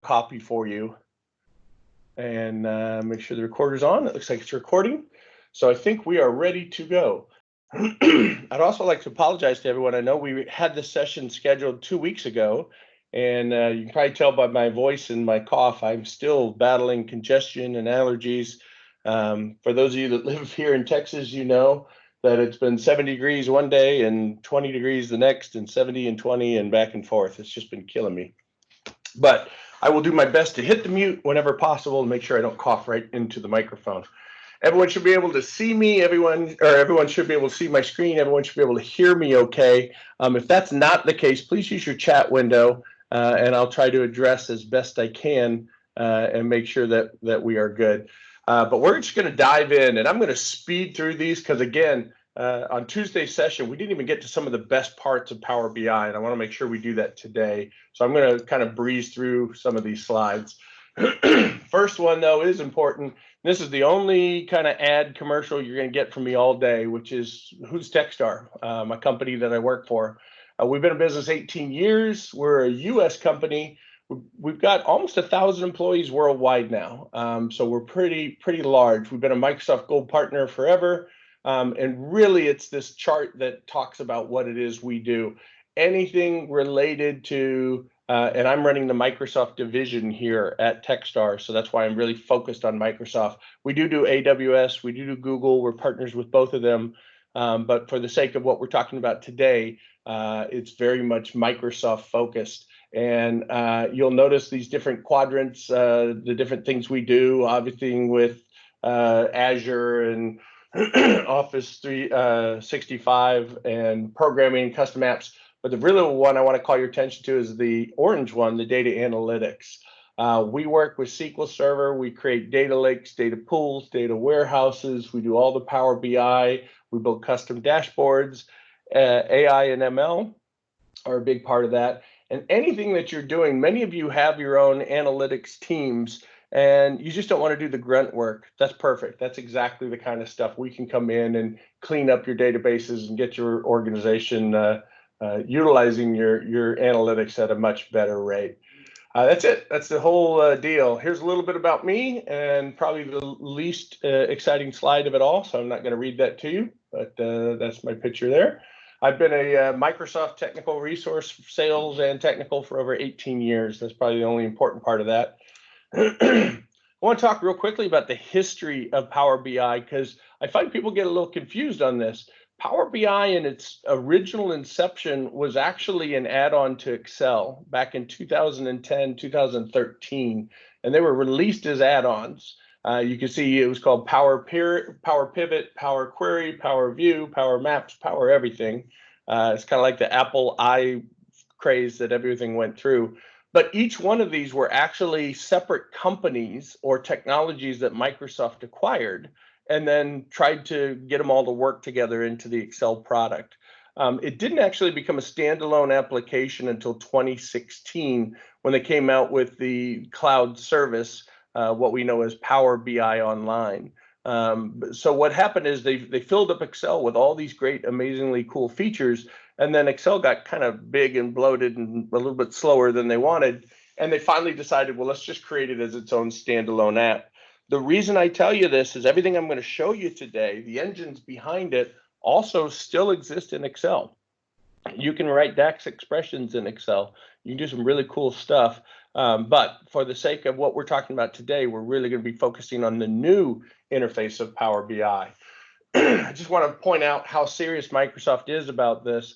copy for you and make sure the recorder's on. It looks like it's recording. So I think we are ready to go. I'd also like to apologize to everyone. I know we had this session scheduled 2 weeks ago, and you can probably tell by my voice and my cough, I'm still battling congestion and allergies. For those of you that live here in Texas, you know that it's been 70 degrees one day and 20 degrees the next, and 70 and 20 and back and forth. It's just been killing me. But I will do my best to hit the mute whenever possible and make sure I don't cough right into the microphone. Everyone should be able to see me. Everyone should be able to see my screen. Everyone should be able to hear me okay. If that's not the case, please use your chat window, and I'll try to address as best I can and make sure that we are good. But we're just going to dive in, and I'm going to speed through these because, again, on Tuesday's session, we didn't even get to some of the best parts of Power BI, and I want to make sure we do that today. So I'm going to kind of breeze through some of these slides. First one, though, is important. This is the only kind of ad commercial you're going to get from me all day, which is who's TechStar, my company that I work for. We've been in business 18 years. We're a U.S. company. We've got almost 1,000 employees worldwide now, so we're pretty large. We've been a Microsoft Gold partner forever, and really it's this chart that talks about what it is we do. Anything related to and I'm running the Microsoft division here at TechStar, so that's why I'm really focused on Microsoft. We do AWS, we do Google, we're partners with both of them, but for the sake of what we're talking about today, it's very much Microsoft focused. And you'll notice these different quadrants, the different things we do, everything with Azure and Office 365 and programming, custom apps. But the real one I want to call your attention to is the orange one, the data analytics. We work with SQL Server. We create data lakes, data pools, data warehouses. We do all the Power BI. We build custom dashboards. AI and ML are a big part of that. And anything that you're doing, many of you have your own analytics teams, and you just don't want to do the grunt work. That's perfect. That's exactly the kind of stuff we can come in and clean up your databases and get your organization utilizing your analytics at a much better rate. That's it. That's the whole deal. Here's a little bit about me, and probably the least exciting slide of it all, so I'm not going to read that to you, but that's my picture there. I've been a Microsoft technical resource, sales and technical, for over 18 years. That's probably the only important part of that. I want to talk real quickly about the history of Power BI, because I find people get a little confused on this. Power BI in its original inception was actually an add-on to Excel back in 2010, 2013, and they were released as add-ons. You can see it was called Power Pivot, Power Query, Power View, Power Maps, Power Everything. It's kind of like the Apple I craze that everything went through. But each one of these were actually separate companies or technologies that Microsoft acquired and then tried to get them all to work together into the Excel product. It didn't actually become a standalone application until 2016 when they came out with the cloud service, what we know as Power BI Online. So what happened is they filled up Excel with all these great, amazingly cool features, and then Excel got kind of big and bloated and a little bit slower than they wanted, and they finally decided, well, let's just create it as its own standalone app. The reason I tell you this is everything I'm going to show you today, the engines behind it, also still exist in Excel. You can write DAX expressions in Excel. You can do some really cool stuff. But for the sake of what we're talking about today, we're really going to be focusing on the new interface of Power BI. I just want to point out how serious Microsoft is about this.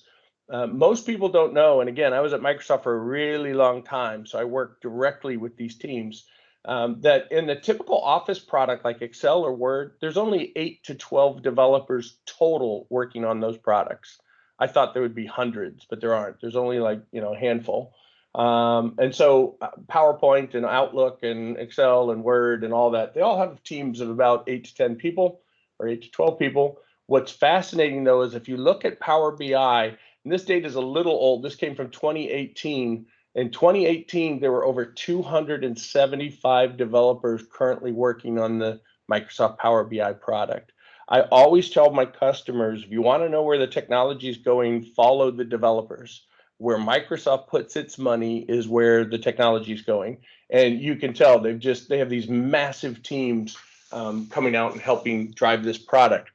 Most people don't know, and again, I was at Microsoft for a really long time, so I work directly with these teams. That in the typical Office product like Excel or Word, there's only 8 to 12 developers total working on those products. I thought there would be hundreds, but there aren't. There's only like, a handful. And so PowerPoint and Outlook and Excel and Word and all that, they all have teams of about 8 to 10 people or 8 to 12 people. What's fascinating, though, is if you look at Power BI, and this data is a little old, this came from 2018. In 2018, there were over 275 developers currently working on the Microsoft Power BI product. I always tell my customers, if you want to know where the technology is going, follow the developers. where Microsoft puts its money is where the technology is going. And you can tell they have these massive teams coming out and helping drive this product.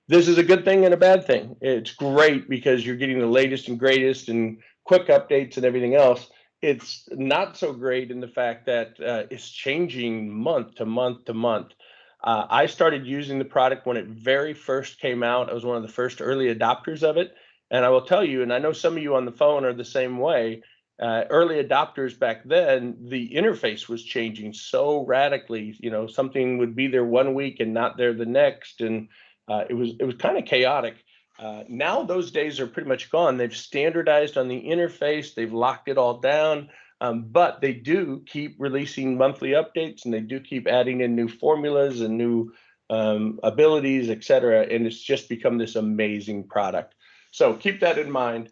This is a good thing and a bad thing. It's great because you're getting the latest and greatest and quick updates and everything else. It's not so great in the fact that it's changing month to month to month. I started using the product when it very first came out. I was one of the first early adopters of it. And I will tell you, and I know some of you on the phone are the same way, early adopters back then, the interface was changing so radically. You know, something would be there one week and not there the next. And it was kind of chaotic. Now those days are pretty much gone. They've standardized on the interface. They've locked it all down. But they do keep releasing monthly updates, and they do keep adding in new formulas and new abilities, etc. And it's just become this amazing product. So keep that in mind.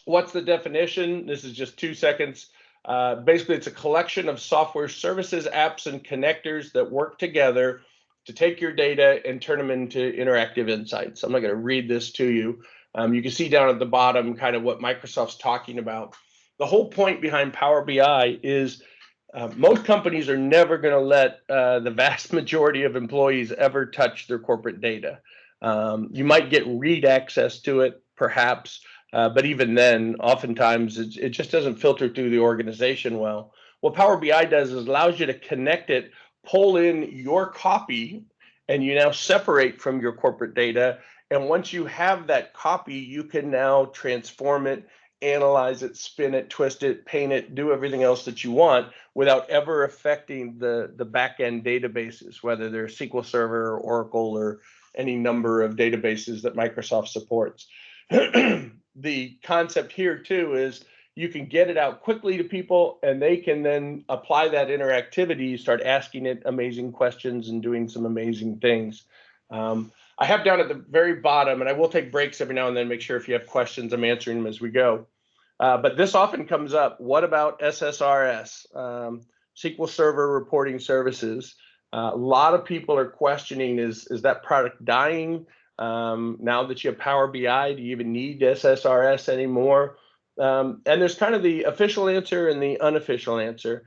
What's the definition? This is just 2 seconds. Basically, it's a collection of software services, apps, and connectors that work together to take your data and turn them into interactive insights. I'm not going to read this to you. You can see down at the bottom kind of what Microsoft's talking about. The whole point behind Power BI is most companies are never going to let the vast majority of employees ever touch their corporate data. You might get read access to it, perhaps, but even then, oftentimes it just doesn't filter through the organization well. What Power BI does is allows you to connect it, pull in your copy, and you now separate from your corporate data. And once you have that copy, you can now transform it, analyze it, spin it, twist it, paint it, do everything else that you want without ever affecting the back-end databases, whether they're SQL Server or Oracle or any number of databases that Microsoft supports. The concept here too is you can get it out quickly to people, and they can then apply that interactivity, start asking it amazing questions and doing some amazing things. I have down at the very bottom, and I will take breaks every now and then, make sure if you have questions, I'm answering them as we go. But this often comes up. What about SSRS, SQL Server Reporting Services? A lot of people are questioning, is that product dying? Now that you have Power BI, do you even need SSRS anymore? And there's kind of the official answer and the unofficial answer.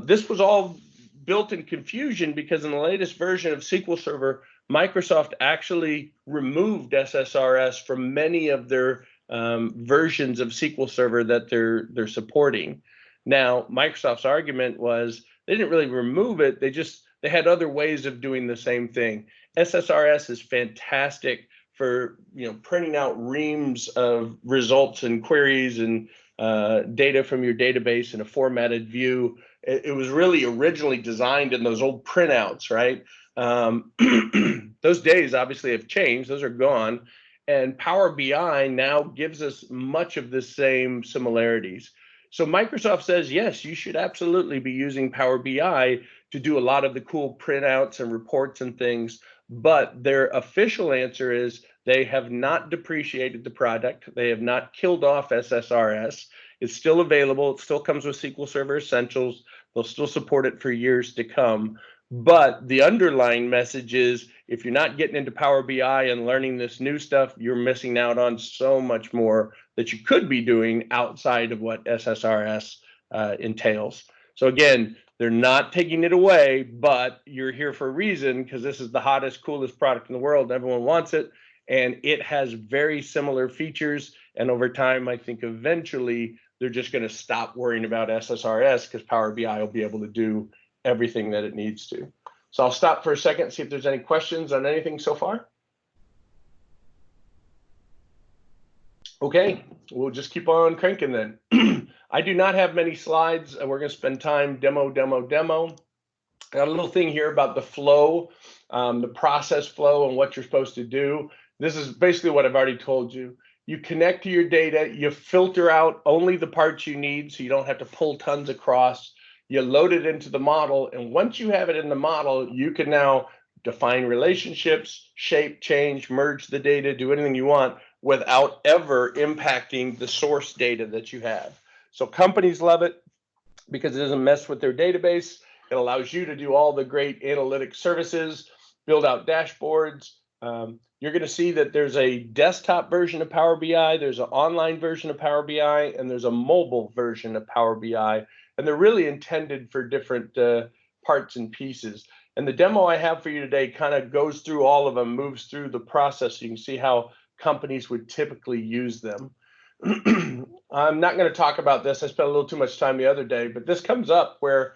This was all built in confusion because in the latest version of SQL Server, Microsoft actually removed SSRS from many of their versions of SQL Server that they're supporting. Now, Microsoft's argument was they didn't really remove it. They had other ways of doing the same thing. SSRS is fantastic for printing out reams of results and queries and data from your database in a formatted view. It was really originally designed in those old printouts, right? Those days obviously have changed. Those are gone. And Power BI now gives us much of the same similarities. So Microsoft says, yes, you should absolutely be using Power BI to do a lot of the cool printouts and reports and things. But their official answer is they have not depreciated the product. They have not killed off SSRS. It's still available. It still comes with SQL Server Essentials. They'll still support it for years to come. But the underlying message is if you're not getting into Power BI and learning this new stuff, you're missing out on so much more that you could be doing outside of what SSRS entails. So again, they're not taking it away, but you're here for a reason because this is the hottest, coolest product in the world. Everyone wants it, and it has very similar features. And over time, I think eventually they're just going to stop worrying about SSRS because Power BI will be able to do everything that it needs to. So I'll stop for a second, see if there's any questions on anything so far. Okay, we'll just keep on cranking then. I do not have many slides. We're going to spend time demo. I got a little thing here about the flow, the process flow and what you're supposed to do. This is basically what I've already told you. You connect to your data, you filter out only the parts you need so you don't have to pull tons across. You load it into the model, and once you have it in the model, you can now define relationships, shape, change, merge the data, do anything you want without ever impacting the source data that you have. So companies love it because it doesn't mess with their database. It allows you to do all the great analytic services, build out dashboards, You're going to see that there's a desktop version of Power BI, there's an online version of Power BI, and there's a mobile version of Power BI. And they're really intended for different parts and pieces. And the demo I have for you today kind of goes through all of them, moves through the process. So you can see how companies would typically use them. I'm not going to talk about this. I spent a little too much time the other day, but this comes up where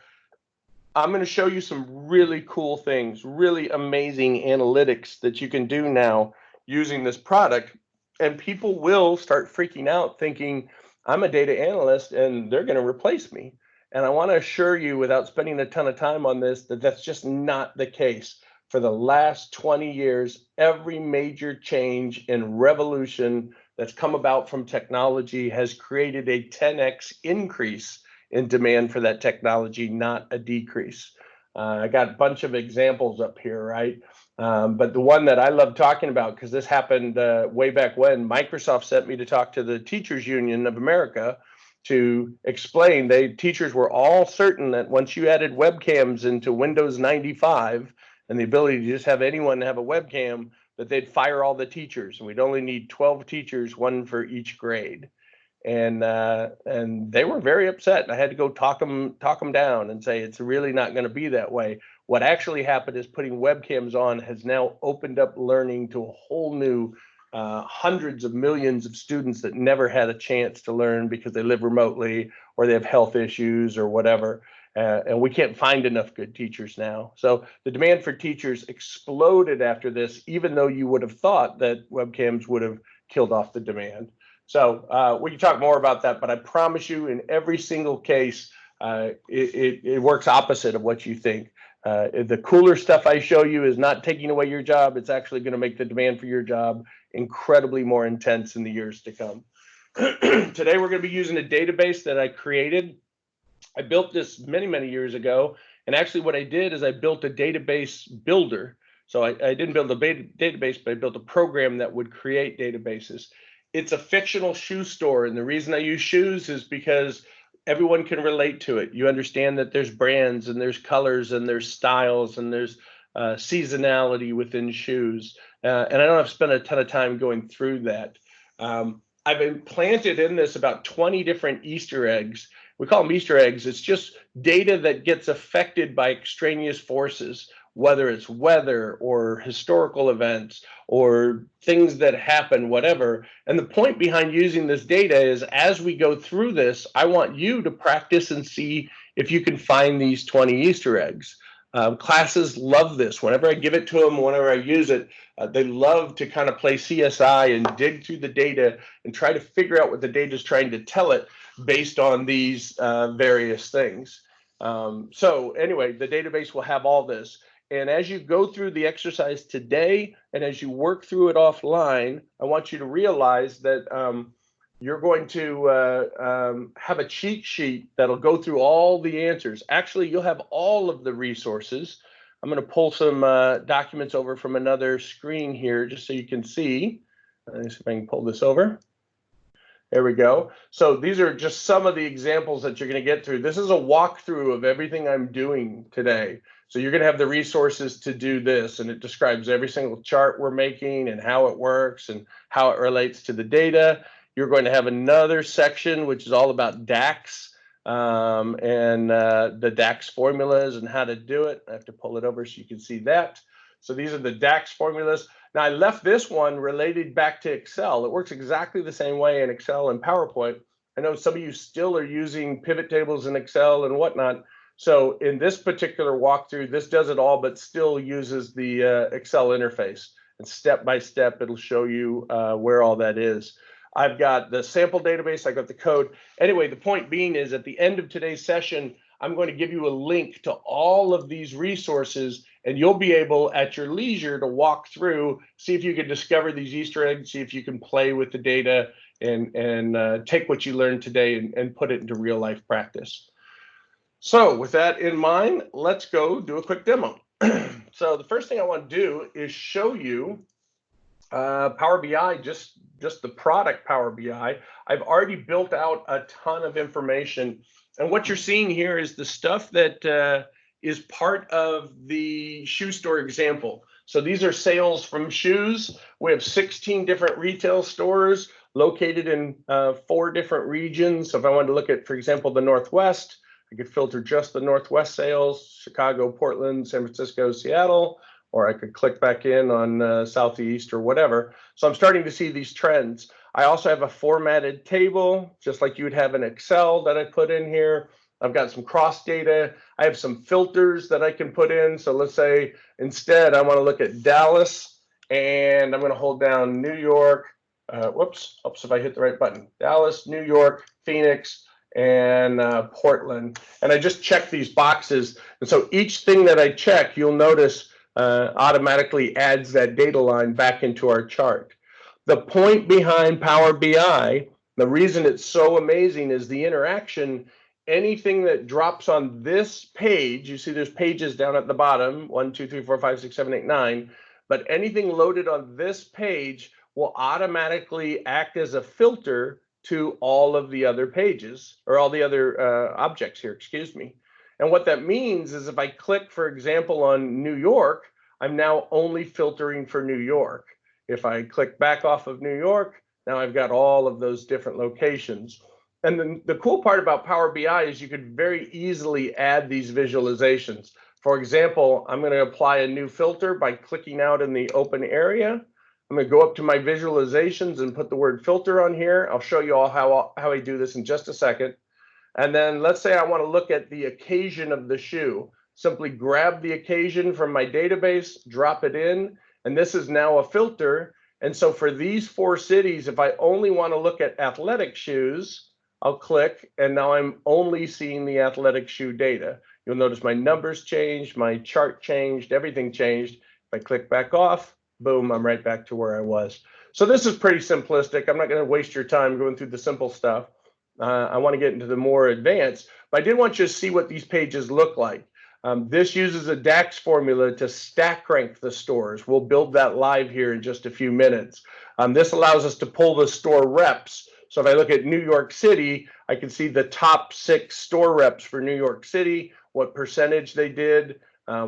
I'm going to show you some really cool things, really amazing analytics that you can do now using this product. And people will start freaking out thinking, I'm a data analyst and they're going to replace me. And I want to assure you, without spending a ton of time on this, that that's just not the case. For the last 20 years, every major change and revolution that's come about from technology has created a 10x increase in demand for that technology, not a decrease. I got a bunch of examples up here, right? But the one that I love talking about, because this happened way back when, Microsoft sent me to talk to the Teachers Union of America to explain. Teachers were all certain that once you added webcams into Windows 95 and the ability to just have anyone have a webcam, that they'd fire all the teachers, and we'd only need 12 teachers, one for each grade. And they were very upset. I had to go talk them down and say it's really not going to be that way. What actually happened is putting webcams on has now opened up learning to a whole new hundreds of millions of students that never had a chance to learn because they live remotely or they have health issues or whatever. And we can't find enough good teachers now. So the demand for teachers exploded after this, even though you would have thought that webcams would have killed off the demand. So we can talk more about that, but I promise you, in every single case, it works opposite of what you think. The cooler stuff I show you is not taking away your job. It's actually going to make the demand for your job incredibly more intense in the years to come. Today, we're going to be using a database that I created. I built this many, many years ago. And actually what I did is I built a database builder. So I didn't build a database, but I built a program that would create databases. It's a fictional shoe store. And the reason I use shoes is because everyone can relate to it. You understand that there's brands and there's colors and there's styles and there's seasonality within shoes. And I don't have to spend a ton of time going through that. I've implanted in this about 20 different Easter eggs. We call them Easter eggs. It's just data that gets affected by extraneous forces, whether it's weather or historical events or things that happen, whatever. And the point behind using this data is, as we go through this, I want you to practice and see if you can find these 20 Easter eggs. Classes love this. Whenever I give it to them, whenever I use it, they love to kind of play CSI and dig through the data and try to figure out what the data is trying to tell it based on these various things. So anyway, the database will have all this. And as you go through the exercise today, and as you work through it offline, I want you to realize that you're going to have a cheat sheet that'll go through all the answers. Actually, you'll have all of the resources. I'm going to pull some documents over from another screen here just so you can see. Let me see if I can pull this over. There we go. So these are just some of the examples that you're going to get through. This is a walkthrough of everything I'm doing today. So you're going to have the resources to do this, and it describes every single chart we're making and how it works and how it relates to the data. You're going to have another section which is all about DAX and the DAX formulas and how to do it. I have to pull it over so you can see that. So these are the DAX formulas. Now, I left this one related back to Excel. It works exactly the same way in Excel and PowerPoint. I know some of you still are using pivot tables in Excel and whatnot. So in this particular walkthrough, this does it all, but still uses the Excel interface. And step by step, it'll show you where all that is. I've got the sample database. I got the code. Anyway, the point being is, at the end of today's session, I'm going to give you a link to all of these resources, and you'll be able at your leisure to walk through, see if you can discover these Easter eggs, see if you can play with the data and take what you learned today and put it into real life practice. So with that in mind, let's go do a quick demo. So the first thing I want to do is show you Power BI, just the product Power BI. I've already built out a ton of information. And what you're seeing here is the stuff that is part of the shoe store example. So these are sales from shoes. We have 16 different retail stores located in 4 different regions. So if I wanted to look at, for example, the Northwest, I could filter just the Northwest sales, Chicago, Portland, San Francisco, Seattle, or I could click back in on Southeast or whatever. So I'm starting to see these trends. I also have a formatted table, just like you would have in Excel, that I put in here. I've got some cross data. I have some filters that I can put in. So let's say instead I want to look at Dallas, and I'm going to hold down New York. Whoops, if I hit the right button. Dallas, New York, Phoenix, and Portland. And I just check these boxes. And so each thing that I check, you'll notice automatically adds that data line back into our chart. The point behind Power BI, the reason it's so amazing is the interaction. Anything that drops on this page, you see there's pages down at the bottom, 1, 2, 3, 4, 5, 6, 7, 8, 9, but anything loaded on this page will automatically act as a filter to all of the other pages, or all the other objects here, excuse me. And what that means is if I click, for example, on New York, I'm now only filtering for New York. If I click back off of New York, now I've got all of those different locations. And then the cool part about Power BI is you could very easily add these visualizations. For example, I'm going to apply a new filter by clicking out in the open area. I'm going to go up to my visualizations and put the word filter on here. I'll show you all how I do this in just a second. And then let's say I want to look at the occasion of the shoe. Simply grab the occasion from my database, drop it in, and this is now a filter. And so for these 4 cities, if I only want to look at athletic shoes, I'll click, and now I'm only seeing the athletic shoe data. You'll notice my numbers changed, my chart changed, everything changed. If I click back off, boom, I'm right back to where I was. So this is pretty simplistic. I'm not going to waste your time going through the simple stuff. I want to get into the more advanced, but I did want you to see what these pages look like. This uses a DAX formula to stack rank the stores. We'll build that live here in just a few minutes. This allows us to pull the store reps. So if I look at New York City, I can see the top 6 store reps for New York City, what percentage they did,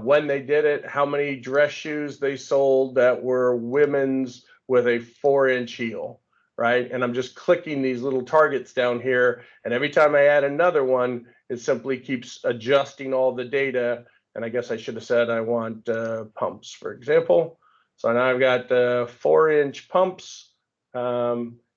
when they did it, how many dress shoes they sold that were women's with a 4-inch heel, right? And I'm just clicking these little targets down here. And every time I add another one, it simply keeps adjusting all the data. And I guess I should have said I want pumps, for example. So now I've got 4-inch pumps.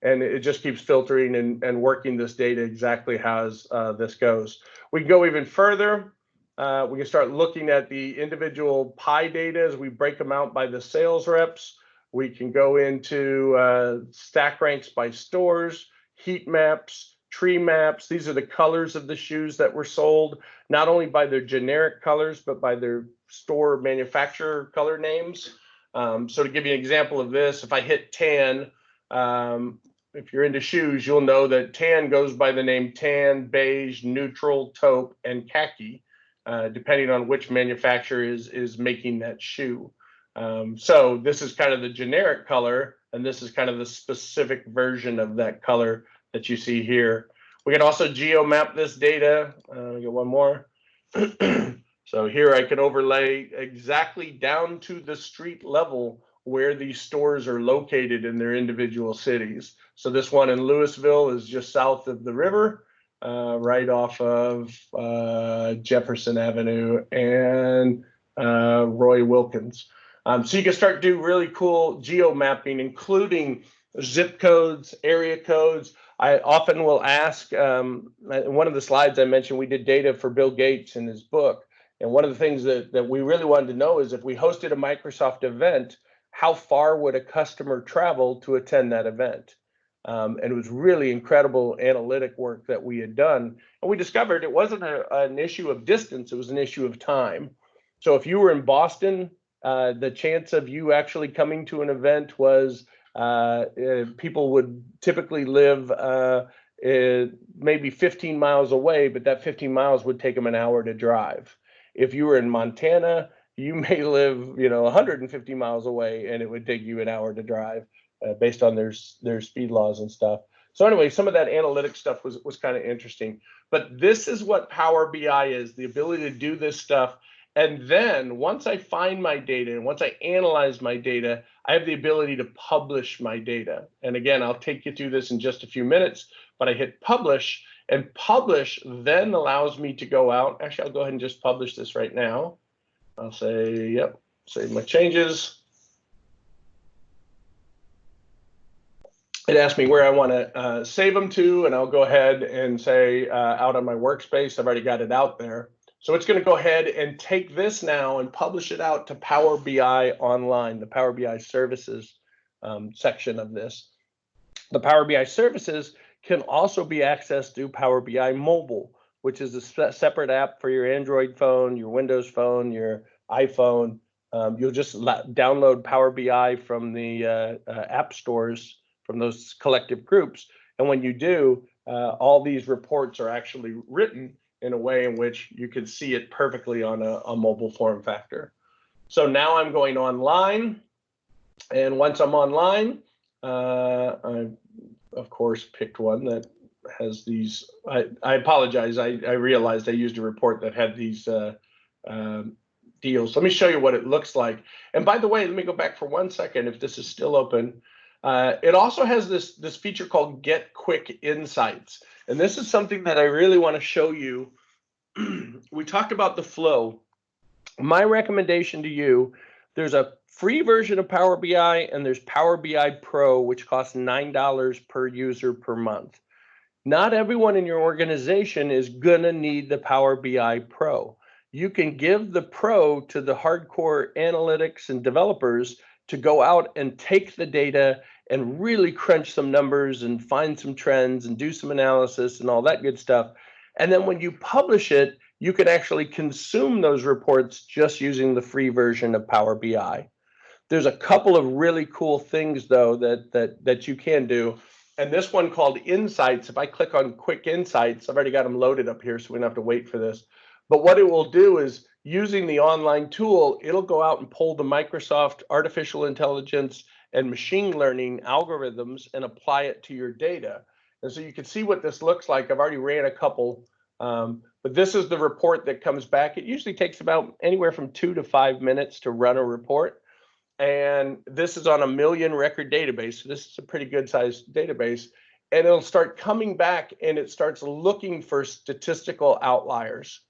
And it just keeps filtering and working this data exactly how this goes. We can go even further. We can start looking at the individual pie data as we break them out by the sales reps. We can go into stack ranks by stores, heat maps, tree maps. These are the colors of the shoes that were sold, not only by their generic colors, but by their store manufacturer color names. So to give you an example of this, if I hit tan, if you're into shoes, you'll know that tan goes by the name tan, beige, neutral, taupe, and khaki, depending on which manufacturer is making that shoe. So this is kind of the generic color, and this is kind of the specific version of that color that you see here. We can also geo-map this data. Get one more. So here I can overlay exactly down to the street level where these stores are located in their individual cities. So this one in Louisville is just south of the river, right off of Jefferson Avenue and Roy Wilkins. So you can start to do really cool geo mapping, including zip codes, area codes. I often will ask, in one of the slides I mentioned, we did data for Bill Gates in his book. And one of the things that we really wanted to know is if we hosted a Microsoft event, how far would a customer travel to attend that event? And it was really incredible analytic work that we had done. And we discovered it wasn't an issue of distance, it was an issue of time. So if you were in Boston, the chance of you actually coming to an event was people would typically live maybe 15 miles away, but that 15 miles would take them an hour to drive. If you were in Montana, you may live, 150 miles away, and it would take you an hour to drive based on their speed laws and stuff. So anyway, some of that analytic stuff was kind of interesting. But this is what Power BI is, the ability to do this stuff And then once I find my data and once I analyze my data, I have the ability to publish my data. And again, I'll take you through this in just a few minutes, but I hit publish, and publish then allows me to go out. Actually, I'll go ahead and just publish this right now. I'll say, yep, save my changes. It asks me where I want to save them to, and I'll go ahead and say out on my workspace. I've already got it out there. So it's going to go ahead and take this now and publish it out to Power BI Online, the Power BI Services section of this. The Power BI Services can also be accessed through Power BI Mobile, which is a separate app for your Android phone, your Windows phone, your iPhone. You'll just download Power BI from the app stores, from those collective groups. And when you do, all these reports are actually written in a way in which you can see it perfectly on a mobile form factor. So now I'm going online. And once I'm online, I, of course, picked one that has these. I apologize. I realized I used a report that had these deals. Let me show you what it looks like. And by the way, let me go back for 1 second if this is still open. It also has this feature called Get Quick Insights. And this is something that I really want to show you. We talked about the flow. My recommendation to you, there's a free version of Power BI and there's Power BI Pro, which costs $9 per user per month. Not everyone in your organization is going to need the Power BI Pro. You can give the Pro to the hardcore analytics and developers to go out and take the data and really crunch some numbers and find some trends and do some analysis and all that good stuff. And then when you publish it, you can actually consume those reports just using the free version of Power BI. There's a couple of really cool things, though, that you can do. And this one called Insights, if I click on Quick Insights, I've already got them loaded up here, so we don't have to wait for this. But what it will do is, using the online tool, it'll go out and pull the Microsoft artificial intelligence and machine learning algorithms and apply it to your data. And so you can see what this looks like. I've already ran a couple, but this is the report that comes back. It usually takes about anywhere from 2 to 5 minutes to run a report. And this is on a 1 million record database. So this is a pretty good sized database. And it'll start coming back and it starts looking for statistical outliers.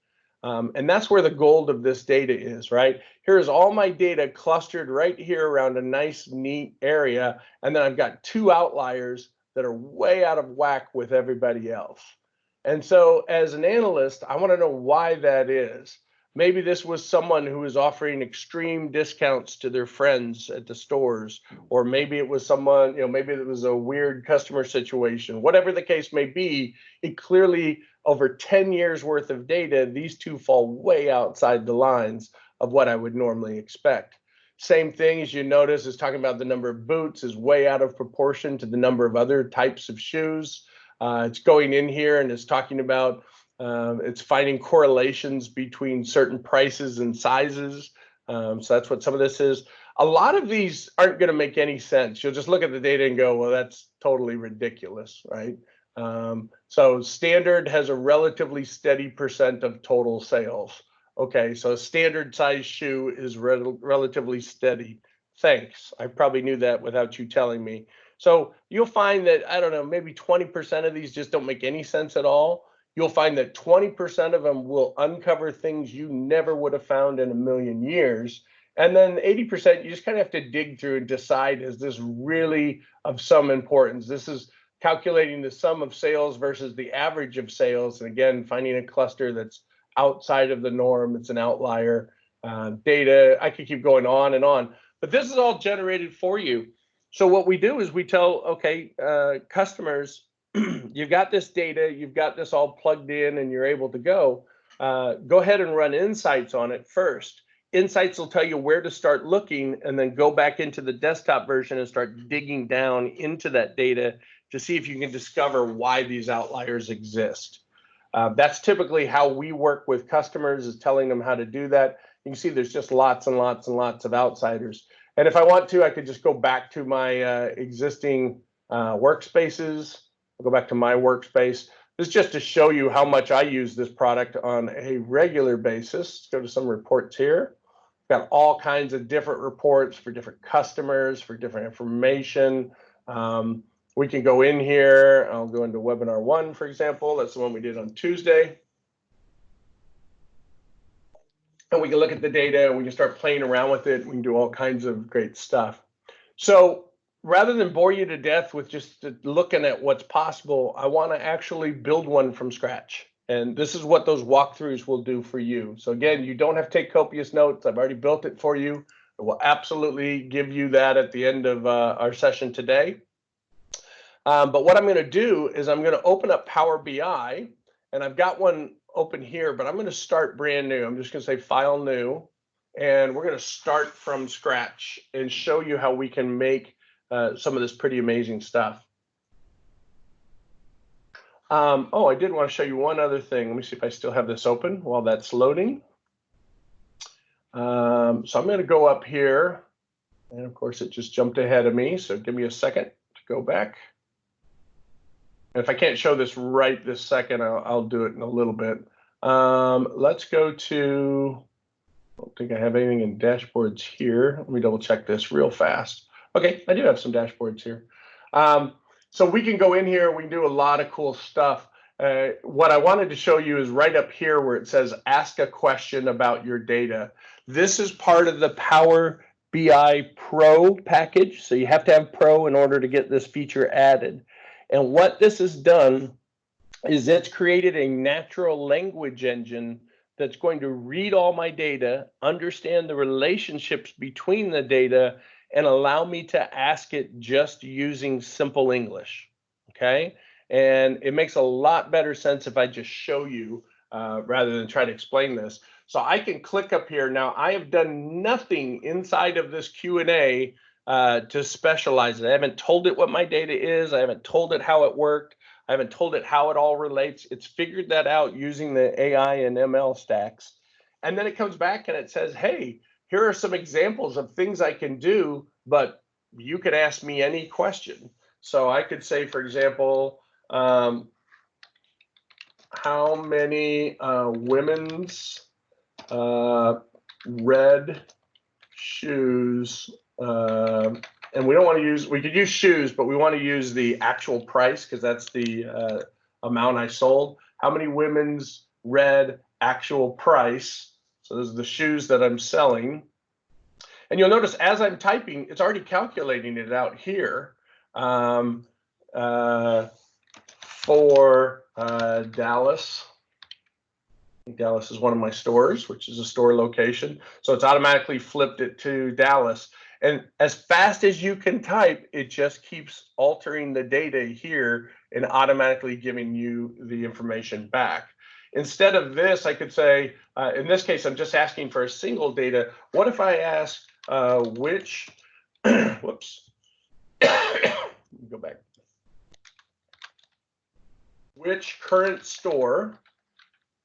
And that's where the gold of this data is, right? Here's all my data clustered right here around a nice, neat area. And then I've got 2 outliers that are way out of whack with everybody else. And so as an analyst, I want to know why that is. Maybe this was someone who was offering extreme discounts to their friends at the stores, or maybe it was someone, maybe it was a weird customer situation. Whatever the case may be, it clearly, over 10 years worth of data, these 2 fall way outside the lines of what I would normally expect. Same thing, as you notice, is talking about the number of boots is way out of proportion to the number of other types of shoes. It's going in here and it's talking about it's finding correlations between certain prices and sizes. So that's what some of this is. A lot of these aren't going to make any sense. You'll just look at the data and go, well, that's totally ridiculous, right? So standard has a relatively steady percent of total sales. Okay, so a standard size shoe is relatively steady. Thanks. I probably knew that without you telling me. So you'll find that, I don't know, maybe 20% of these just don't make any sense at all. You'll find that 20% of them will uncover things you never would have found in a million years. And then 80%, you just kind of have to dig through and decide, is this really of some importance? This is calculating the sum of sales versus the average of sales. And again, finding a cluster that's outside of the norm. It's an outlier. Data, I could keep going on and on. But this is all generated for you. So what we do is we tell, okay, customers, you've got this data, you've got this all plugged in and you're able to go ahead and run insights on it first. Insights will tell you where to start looking and then go back into the desktop version and start digging down into that data to see if you can discover why these outliers exist. That's typically how we work with customers, is telling them how to do that. You can see there's just lots and lots and lots of outsiders. And if I want to, I could just go back to my existing workspaces. I'll go back to my workspace. This is just to show you how much I use this product on a regular basis. Let's go to some reports here. Got all kinds of different reports for different customers, for different information. We can go in here. I'll go into webinar 1, for example. That's the one we did on Tuesday. And we can look at the data and we can start playing around with it. We can do all kinds of great stuff. So rather than bore you to death with just looking at what's possible, I want to actually build one from scratch. And this is what those walkthroughs will do for you. So again, you don't have to take copious notes. I've already built it for you. I will absolutely give you that at the end of our session today. But what I'm going to do is I'm going to open up Power BI, and I've got one open here, but I'm going to start brand new. I'm just going to say File New, and we're going to start from scratch and show you how we can make some of this pretty amazing stuff. Oh, I did want to show you one other thing. Let me see if I still have this open while that's loading. So I'm going to go up here, and of course it just jumped ahead of me. So give me a second to go back. And if I can't show this right this second, I'll do it in a little bit. Let's go to, I don't think I have anything in dashboards here. Let me double check this real fast. Okay, I do have some dashboards here. So we can go in here, we can do a lot of cool stuff. What I wanted to show you is right up here where it says ask a question about your data. This is part of the Power BI Pro package. So you have to have Pro in order to get this feature added. And what this has done is it's created a natural language engine that's going to read all my data, understand the relationships between the data, and allow me to ask it just using simple English, okay? And it makes a lot better sense if I just show you rather than try to explain this. So I can click up here. Now, I have done nothing inside of this Q&A to specialize it. I haven't told it what my data is. I haven't told it how it worked. I haven't told it how it all relates. It's figured that out using the AI and ML stacks. And then it comes back and it says, hey, here are some examples of things I can do, but you could ask me any question. So I could say, for example, how many women's red shoes, and we don't want to use, we could use shoes, but we want to use the actual price because that's the amount I sold. How many women's red actual price? So those are the shoes that I'm selling. And you'll notice as I'm typing, it's already calculating it out here for Dallas. Dallas is one of my stores, which is a store location. So it's automatically flipped it to Dallas. And as fast as you can type, it just keeps altering the data here and automatically giving you the information back. Instead of this, I could say, in this case, I'm just asking for a single data. What if I ask which, whoops, go back. Which current store,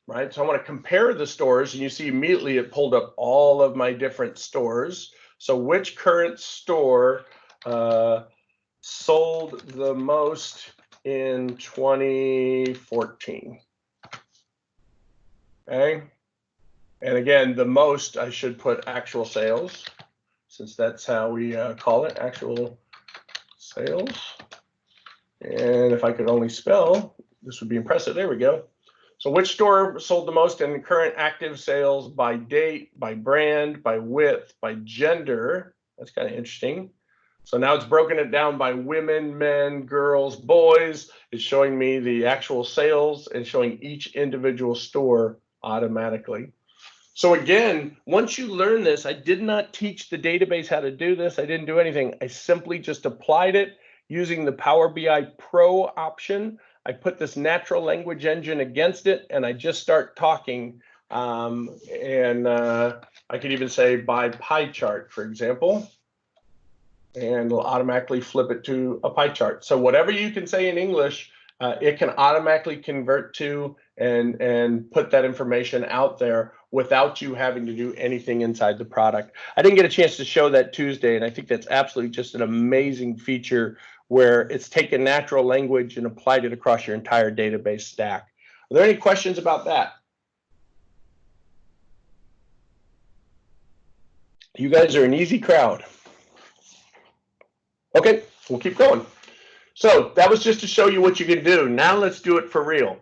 right? So I want to compare the stores, and you see immediately it pulled up all of my different stores. So which current store sold the most in 2014? Okay. And again, the most, I should put actual sales, since that's how we call it, actual sales. And if I could only spell, this would be impressive. There we go. So which store sold the most in current active sales by date, by brand, by width, by gender? That's kind of interesting. So now it's broken it down by women, men, girls, boys. It's showing me the actual sales and showing each individual store automatically. So again, once you learn this, I did not teach the database how to do this. I didn't do anything. I simply just applied it using the Power BI Pro option. I put this natural language engine against it, and I just start talking. I could even say by pie chart, for example, and it'll automatically flip it to a pie chart. So whatever you can say in English, it can automatically convert to and put that information out there without you having to do anything inside the product. I didn't get a chance to show that Tuesday, and I think that's absolutely just an amazing feature where it's taken natural language and applied it across your entire database stack. Are there any questions about that? You guys are an easy crowd. Okay, we'll keep going. So that was just to show you what you can do. Now let's do it for real.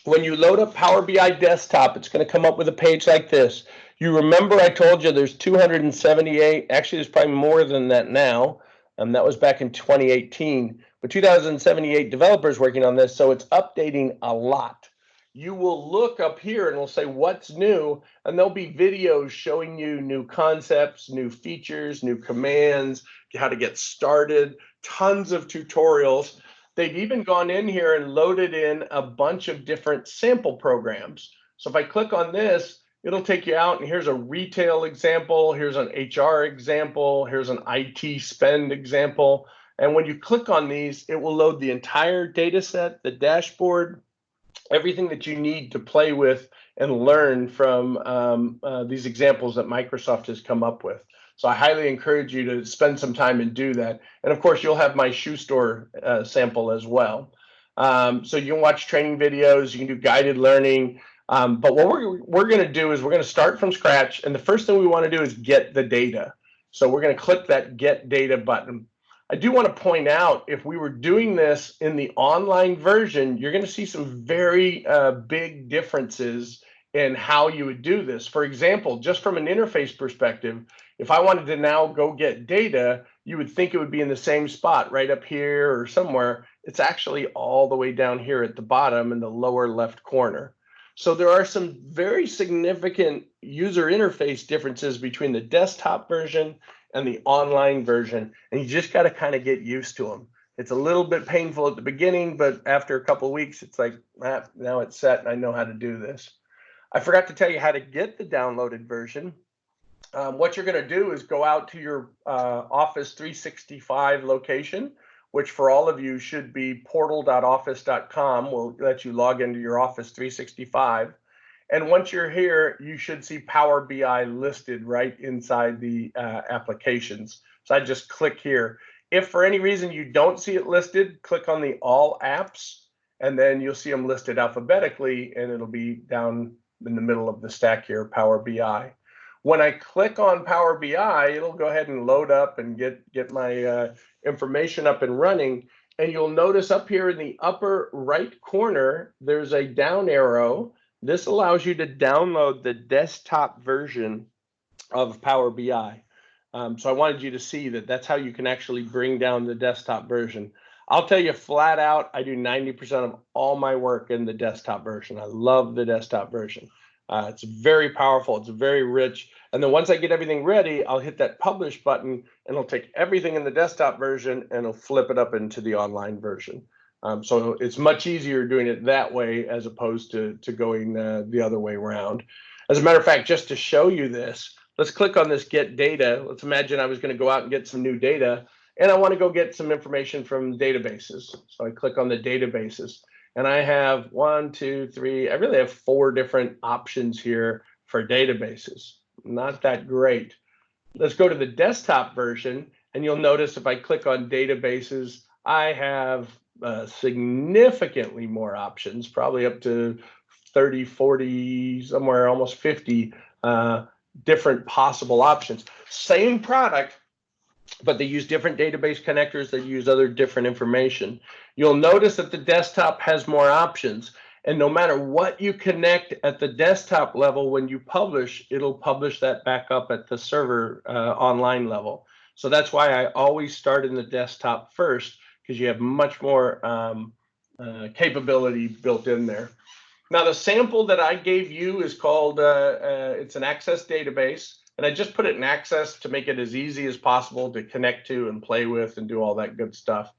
When you load up Power BI Desktop, it's going to come up with a page like this. You remember I told you there's 278, actually there's probably more than that now. That was back in 2018, but 2,078 developers working on this, so it's updating a lot. You will look up here and it'll say what's new, and there'll be videos showing you new concepts, new features, new commands, how to get started, tons of tutorials. They've even gone in here and loaded in a bunch of different sample programs. So if I click on this, it'll take you out, and here's a retail example, here's an HR example, here's an IT spend example. And when you click on these, it will load the entire data set, the dashboard, everything that you need to play with and learn from these examples that Microsoft has come up with. So I highly encourage you to spend some time and do that. And of course, you'll have my shoe store sample as well. So you can watch training videos, you can do guided learning. But what we're going to do is we're going to start from scratch. And the first thing we want to do is get the data. So we're going to click that Get Data button. I do want to point out, if we were doing this in the online version, you're going to see some very big differences in how you would do this. For example, just from an interface perspective, if I wanted to now go get data, you would think it would be in the same spot right up here or somewhere. It's actually all the way down here at the bottom in the lower left corner. So there are some very significant user interface differences between the desktop version and the online version, and you just got to kind of get used to them. It's a little bit painful at the beginning, but after a couple of weeks, it's like, now it's set and I know how to do this. I forgot to tell you how to get the downloaded version. What you're going to do is go out to your Office 365 location, which for all of you should be portal.office.com. Will let you log into your Office 365. And once you're here, you should see Power BI listed right inside the applications. So I just click here. If for any reason you don't see it listed, click on the All Apps, and then you'll see them listed alphabetically, and it'll be down in the middle of the stack here, Power BI. When I click on Power BI, it'll go ahead and load up and get my information up and running. And you'll notice up here in the upper right corner, there's a down arrow. This allows you to download the desktop version of Power BI. So I wanted you to see that that's how you can actually bring down the desktop version. I'll tell you flat out, I do 90% of all my work in the desktop version. I love the desktop version. It's very powerful, it's very rich. And then once I get everything ready, I'll hit that publish button, and it'll take everything in the desktop version and it'll flip it up into the online version. So it's much easier doing it that way as opposed to going the other way around. As a matter of fact, just to show you this, let's click on this Get Data. Let's imagine I was going to go out and get some new data, and I want to go get some information from databases. So I click on the databases, and I have 1, 2, 3. I really have 4 different options here for databases. Not that great. Let's go to the desktop version, and you'll notice if I click on databases, I have significantly more options, probably up to 30, 40, somewhere almost 50 different possible options. Same product, but they use different database connectors, they use other different information. You'll notice that the desktop has more options, and no matter what you connect at the desktop level, when you publish, it'll publish that back up at the server online level. So that's why I always start in the desktop first, because you have much more capability built in there. Now, the sample that I gave you is called, it's an Access database, and I just put it in Access to make it as easy as possible to connect to and play with and do all that good stuff.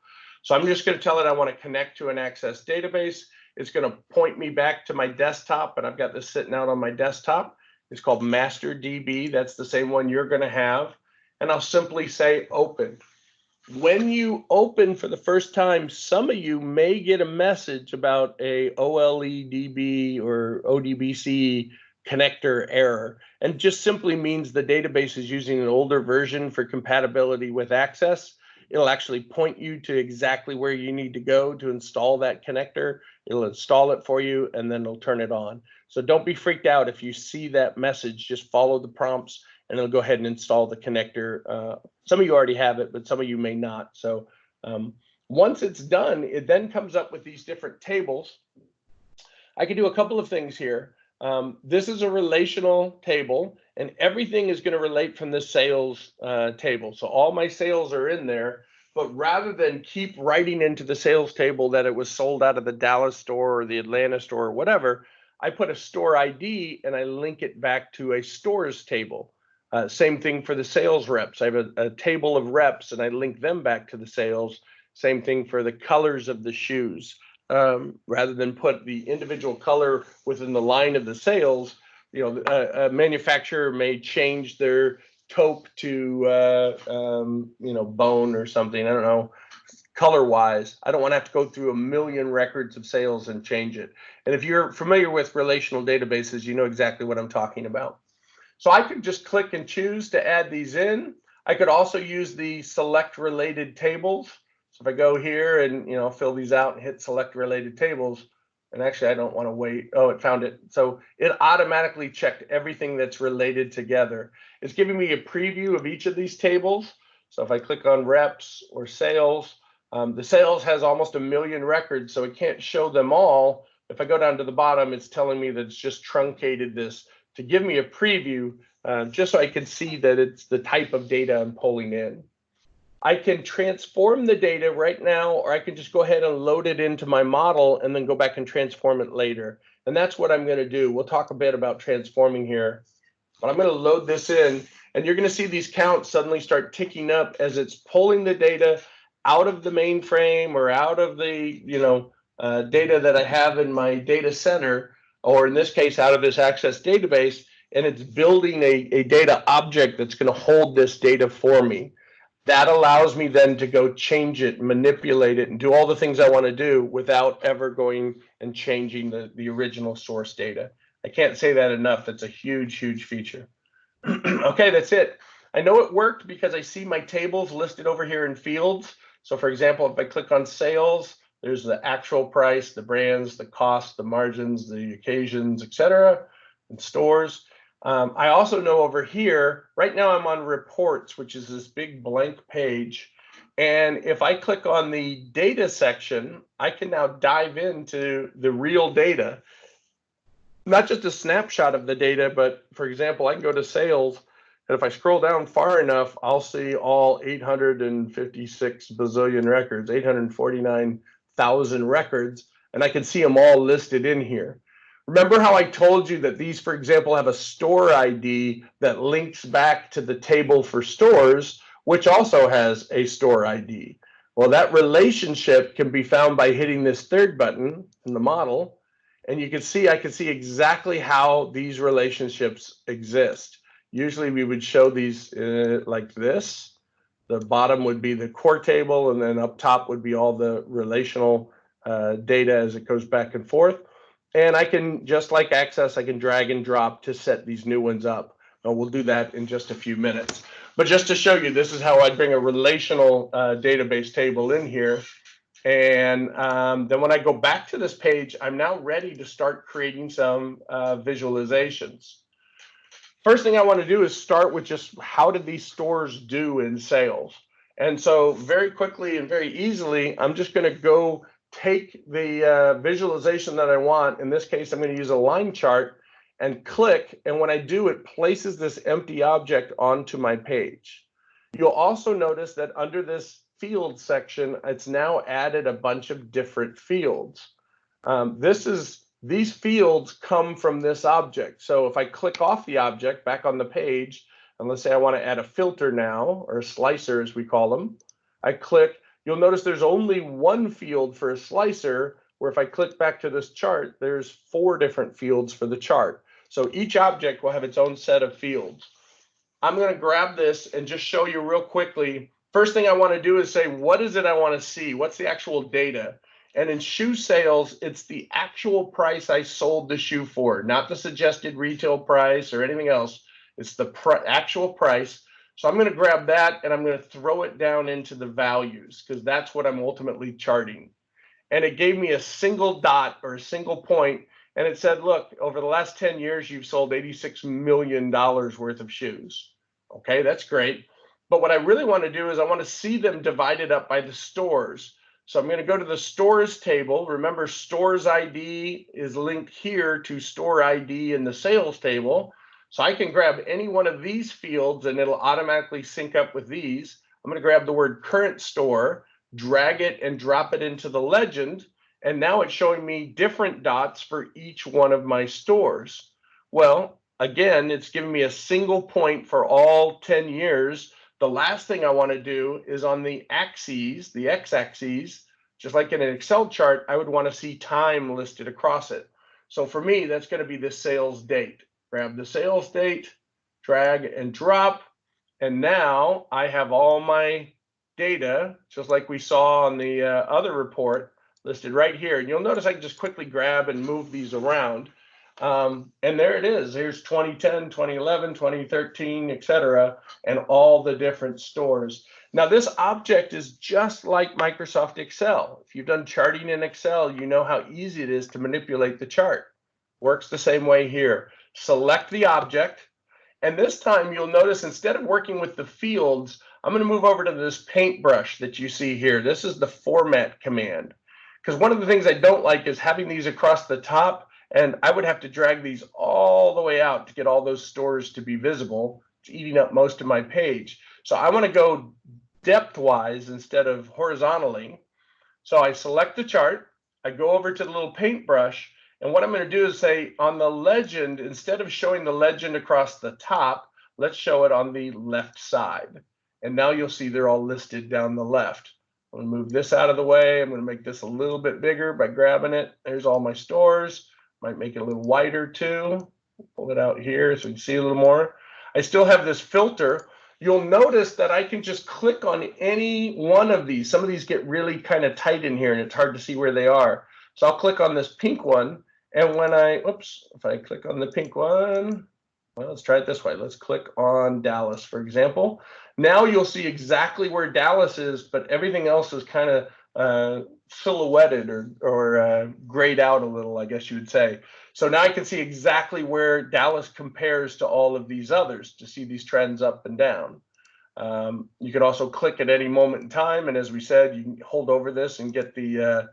So I'm just going to tell it I want to connect to an Access database. It's going to point me back to my desktop, and I've got this sitting out on my desktop. It's called MasterDB. That's the same one you're going to have. And I'll simply say Open. When you open for the first time, some of you may get a message about a OLEDB or ODBC connector error, and just simply means the database is using an older version for compatibility with Access. it'll actually point you to exactly where you need to go to install that connector. It'll install it for you, and then it'll turn it on. So don't be freaked out if you see that message. Just follow the prompts, and it'll go ahead and install the connector. Some of you already have it, but some of you may not. So once it's done, it then comes up with these different tables. I can do a couple of things here. This is a relational table, and everything is going to relate from the sales table. So all my sales are in there, but rather than keep writing into the sales table that it was sold out of the Dallas store or the Atlanta store or whatever, I put a store ID and I link it back to a stores table. Same thing for the sales reps. I have a table of reps and I link them back to the sales. Same thing for the colors of the shoes. Rather than put the individual color within the line of the sales, a manufacturer may change their taupe to bone or something. I don't know, color wise. I don't want to have to go through a million records of sales and change it. And if you're familiar with relational databases, you know exactly what I'm talking about. So I could just click and choose to add these in. I could also use the select related tables. So if I go here and fill these out and hit select related tables, and actually I don't want to wait. Oh, it found it. So it automatically checked everything that's related together. It's giving me a preview of each of these tables. So if I click on reps or sales, the sales has almost 1 million records, so it can't show them all. If I go down to the bottom, it's telling me that it's just truncated this to give me a preview, just so I can see that it's the type of data I'm pulling in. I can transform the data right now, or I can just go ahead and load it into my model and then go back and transform it later. And that's what I'm going to do. We'll talk a bit about transforming here, but I'm going to load this in, and you're going to see these counts suddenly start ticking up as it's pulling the data out of the mainframe or out of the data that I have in my data center, or in this case, out of this Access database, and it's building a data object that's going to hold this data for me. That allows me then to go change it, manipulate it, and do all the things I want to do without ever going and changing the original source data. I can't say that enough. That's a huge, huge feature. Okay, that's it. I know it worked because I see my tables listed over here in fields. So for example, if I click on sales, there's the actual price, the brands, the cost, the margins, the occasions, etc., and stores. I also know over here, right now I'm on reports, which is this big blank page. And if I click on the data section, I can now dive into the real data, not just a snapshot of the data, but for example, I can go to sales. And if I scroll down far enough, I'll see all 856 bazillion records, 849,000 records, and I can see them all listed in here. Remember how I told you that these, for example, have a store ID that links back to the table for stores, which also has a store ID. Well, that relationship can be found by hitting this third button in the model, and you can see, I can see exactly how these relationships exist. Usually we would show these like this. The bottom would be the core table, and then up top would be all the relational data as it goes back and forth. And I can, just like Access, I can drag and drop to set these new ones up. And we'll do that in just a few minutes. But just to show you, this is how I bring a relational database table in here. And then when I go back to this page, I'm now ready to start creating some visualizations. First thing I want to do is start with just how did these stores do in sales? And so very quickly and very easily, I'm just going to go take the visualization that I want. In this case, I'm going to use a line chart and click. And when I do, it places this empty object onto my page. You'll also notice that under this field section, it's now added a bunch of different fields. These fields come from this object. So if I click off the object back on the page, and let's say I want to add a filter now, or a slicer as we call them, I click. You'll notice there's only one field for a slicer, where if I click back to this chart, there's 4 different fields for the chart. So each object will have its own set of fields. I'm going to grab this and just show you real quickly. First thing I want to do is say, what is it I want to see? What's the actual data? And in shoe sales, it's the actual price I sold the shoe for, not the suggested retail price or anything else. It's the actual price. So I'm going to grab that and I'm going to throw it down into the values because that's what I'm ultimately charting. And it gave me a single dot or a single point, and it said, look, over the last 10 years, you've sold $86 million worth of shoes. Okay, that's great. But what I really want to do is I want to see them divided up by the stores. So I'm going to go to the stores table. Remember, stores ID is linked here to store ID in the sales table. So I can grab any one of these fields and it'll automatically sync up with these. I'm going to grab the word current store, drag it and drop it into the legend. And now it's showing me different dots for each one of my stores. Well, again, it's giving me a single point for all 10 years. The last thing I want to do is on the axes, the x-axis, just like in an Excel chart, I would want to see time listed across it. So for me, that's going to be the sales date. Grab the sales date, drag and drop, and now I have all my data, just like we saw on the other report, listed right here. And you'll notice I can just quickly grab and move these around. And there it is. Here's 2010, 2011, 2013, etc., and all the different stores. Now, this object is just like Microsoft Excel. If you've done charting in Excel, you know how easy it is to manipulate the chart. Works the same way here. Select the object, and this time you'll notice instead of working with the fields, I'm going to move over to this paintbrush that you see here. This is the format command, because one of the things I don't like is having these across the top, and I would have to drag these all the way out to get all those stores to be visible. It's eating up most of my page. So I want to go depth-wise instead of horizontally. So I select the chart, I go over to the little paintbrush, and what I'm going to do is say on the legend, instead of showing the legend across the top, let's show it on the left side. And now you'll see they're all listed down the left. I'm going to move this out of the way. I'm going to make this a little bit bigger by grabbing it. There's all my stores. Might make it a little wider too. Pull it out here so you can see a little more. I still have this filter. You'll notice that I can just click on any one of these. Some of these get really kind of tight in here and it's hard to see where they are. So I'll click on this pink one. And when if I click on the pink one, well, let's try it this way. Let's click on Dallas, for example. Now you'll see exactly where Dallas is, but everything else is kind of silhouetted or grayed out a little, I guess you would say. So now I can see exactly where Dallas compares to all of these others to see these trends up and down. You can also click at any moment in time. And as we said, you can hold over this and get the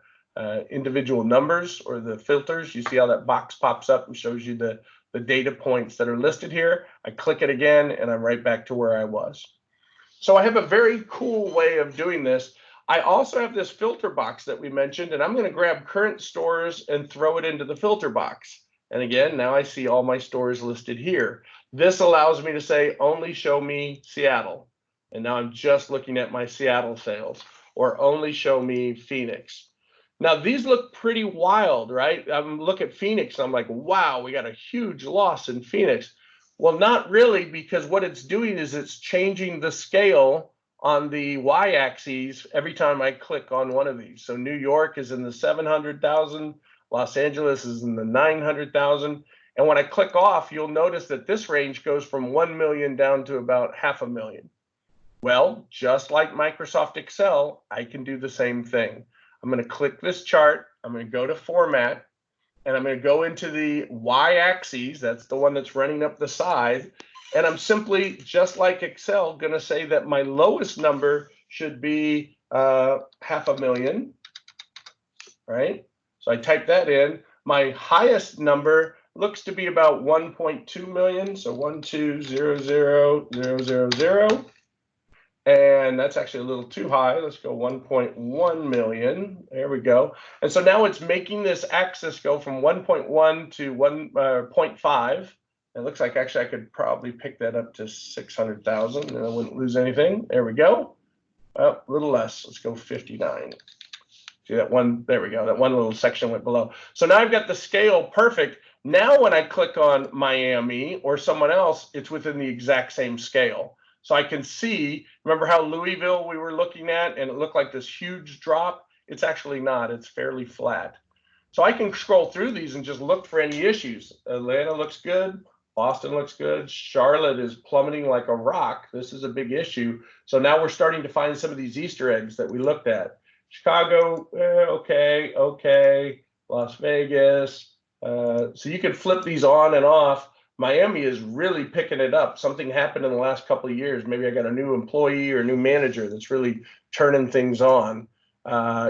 individual numbers or the filters. You see how that box pops up and shows you the data points that are listed here. I click it again and I'm right back to where I was. So I have a very cool way of doing this. I also have this filter box that we mentioned, and I'm going to grab current stores and throw it into the filter box. And again, now I see all my stores listed here. This allows me to say, only show me Seattle. And now I'm just looking at my Seattle sales, or only show me Phoenix. Now, these look pretty wild, right? I look at Phoenix, and I'm like, wow, we got a huge loss in Phoenix. Well, not really, because what it's doing is it's changing the scale on the y-axis every time I click on one of these. So New York is in the 700,000, Los Angeles is in the 900,000. And when I click off, you'll notice that this range goes from 1 million down to about 500,000. Well, just like Microsoft Excel, I can do the same thing. I'm going to click this chart. I'm going to go to Format, and I'm going to go into the y-axis. That's the one that's running up the side. And I'm simply, just like Excel, going to say that my lowest number should be 500,000, right? So I type that in. My highest number looks to be about 1.2 million. So 1200000. And that's actually a little too high. Let's go 1.1 million. There we go. And so now it's making this axis go from 1.1 to 1.5. It looks like actually I could probably pick that up to 600,000 and I wouldn't lose anything. There we go. A little less. Let's go 59. See that one? There we go. That one little section went below. So now I've got the scale perfect. Now when I click on Miami or someone else, it's within the exact same scale. So I can see, remember how Louisville we were looking at and it looked like this huge drop? It's actually not. It's fairly flat. So I can scroll through these and just look for any issues. Atlanta looks good. Boston looks good. Charlotte is plummeting like a rock. This is a big issue. So now we're starting to find some of these Easter eggs that we looked at. Chicago, okay, okay. Las Vegas. So you can flip these on and off. Miami is really picking it up. Something happened in the last couple of years. Maybe I got a new employee or a new manager that's really turning things on.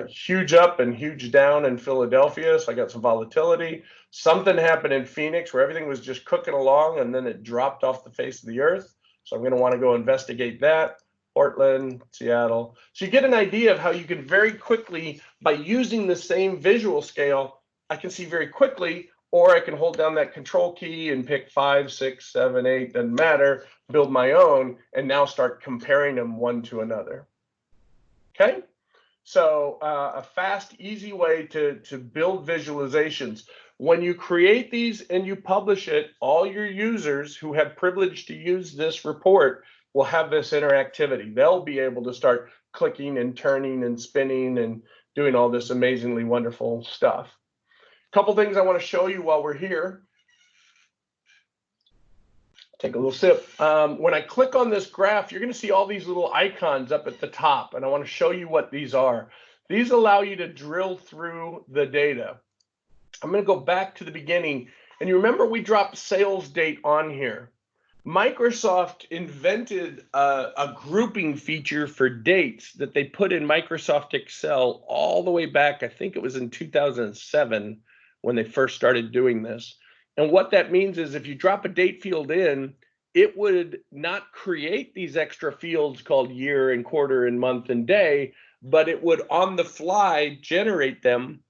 Huge up and huge down in Philadelphia. So I got some volatility. Something happened in Phoenix where everything was just cooking along and then it dropped off the face of the earth. So I'm going to want to go investigate that. Portland, Seattle. So you get an idea of how you can very quickly, by using the same visual scale, I can see very quickly, or I can hold down that control key and pick 5, 6, 7, 8, doesn't matter, build my own, and now start comparing them one to another. Okay? So a fast, easy way to build visualizations. When you create these and you publish it, all your users who have privilege to use this report will have this interactivity. They'll be able to start clicking and turning and spinning and doing all this amazingly wonderful stuff. A couple things I want to show you while we're here. Take a little sip. When I click on this graph, you're going to see all these little icons up at the top, and I want to show you what these are. These allow you to drill through the data. I'm going to go back to the beginning, and you remember we dropped sales date on here. Microsoft invented a grouping feature for dates that they put in Microsoft Excel all the way back, I think it was in 2007 when they first started doing this. And what that means is if you drop a date field in, it would not create these extra fields called year and quarter and month and day, but it would on the fly generate them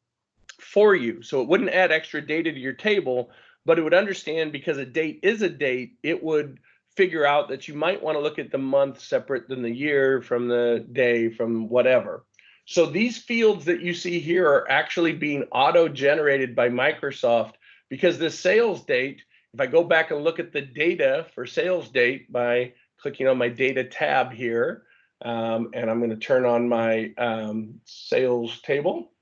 for you. So it wouldn't add extra data to your table, but it would understand because a date is a date, it would figure out that you might want to look at the month separate than the year from the day from whatever. So these fields that you see here are actually being auto-generated by Microsoft because this sales date, if I go back and look at the data for sales date by clicking on my data tab here, and I'm going to turn on my sales table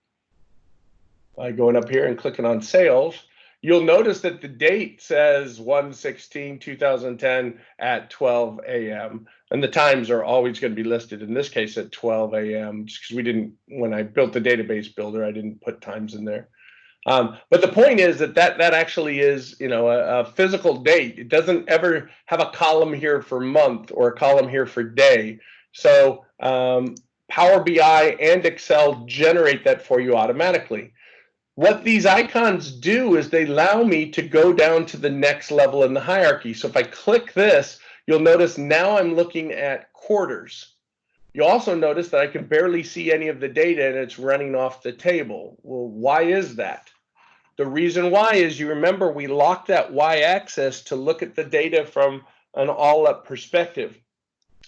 by going up here and clicking on sales, you'll notice that the date says 1/16/2010 at 12 a.m. And the times are always going to be listed, in this case at 12 a.m. just because we didn't, when I built the database builder, I didn't put times in there. But the point is that actually is, you know, a physical date. It doesn't ever have a column here for month or a column here for day. So Power BI and Excel generate that for you automatically. What these icons do is they allow me to go down to the next level in the hierarchy. So if I click this, you'll notice now I'm looking at quarters. You'll also notice that I can barely see any of the data and it's running off the table. Well, why is that? The reason why is, you remember we locked that y-axis to look at the data from an all-up perspective.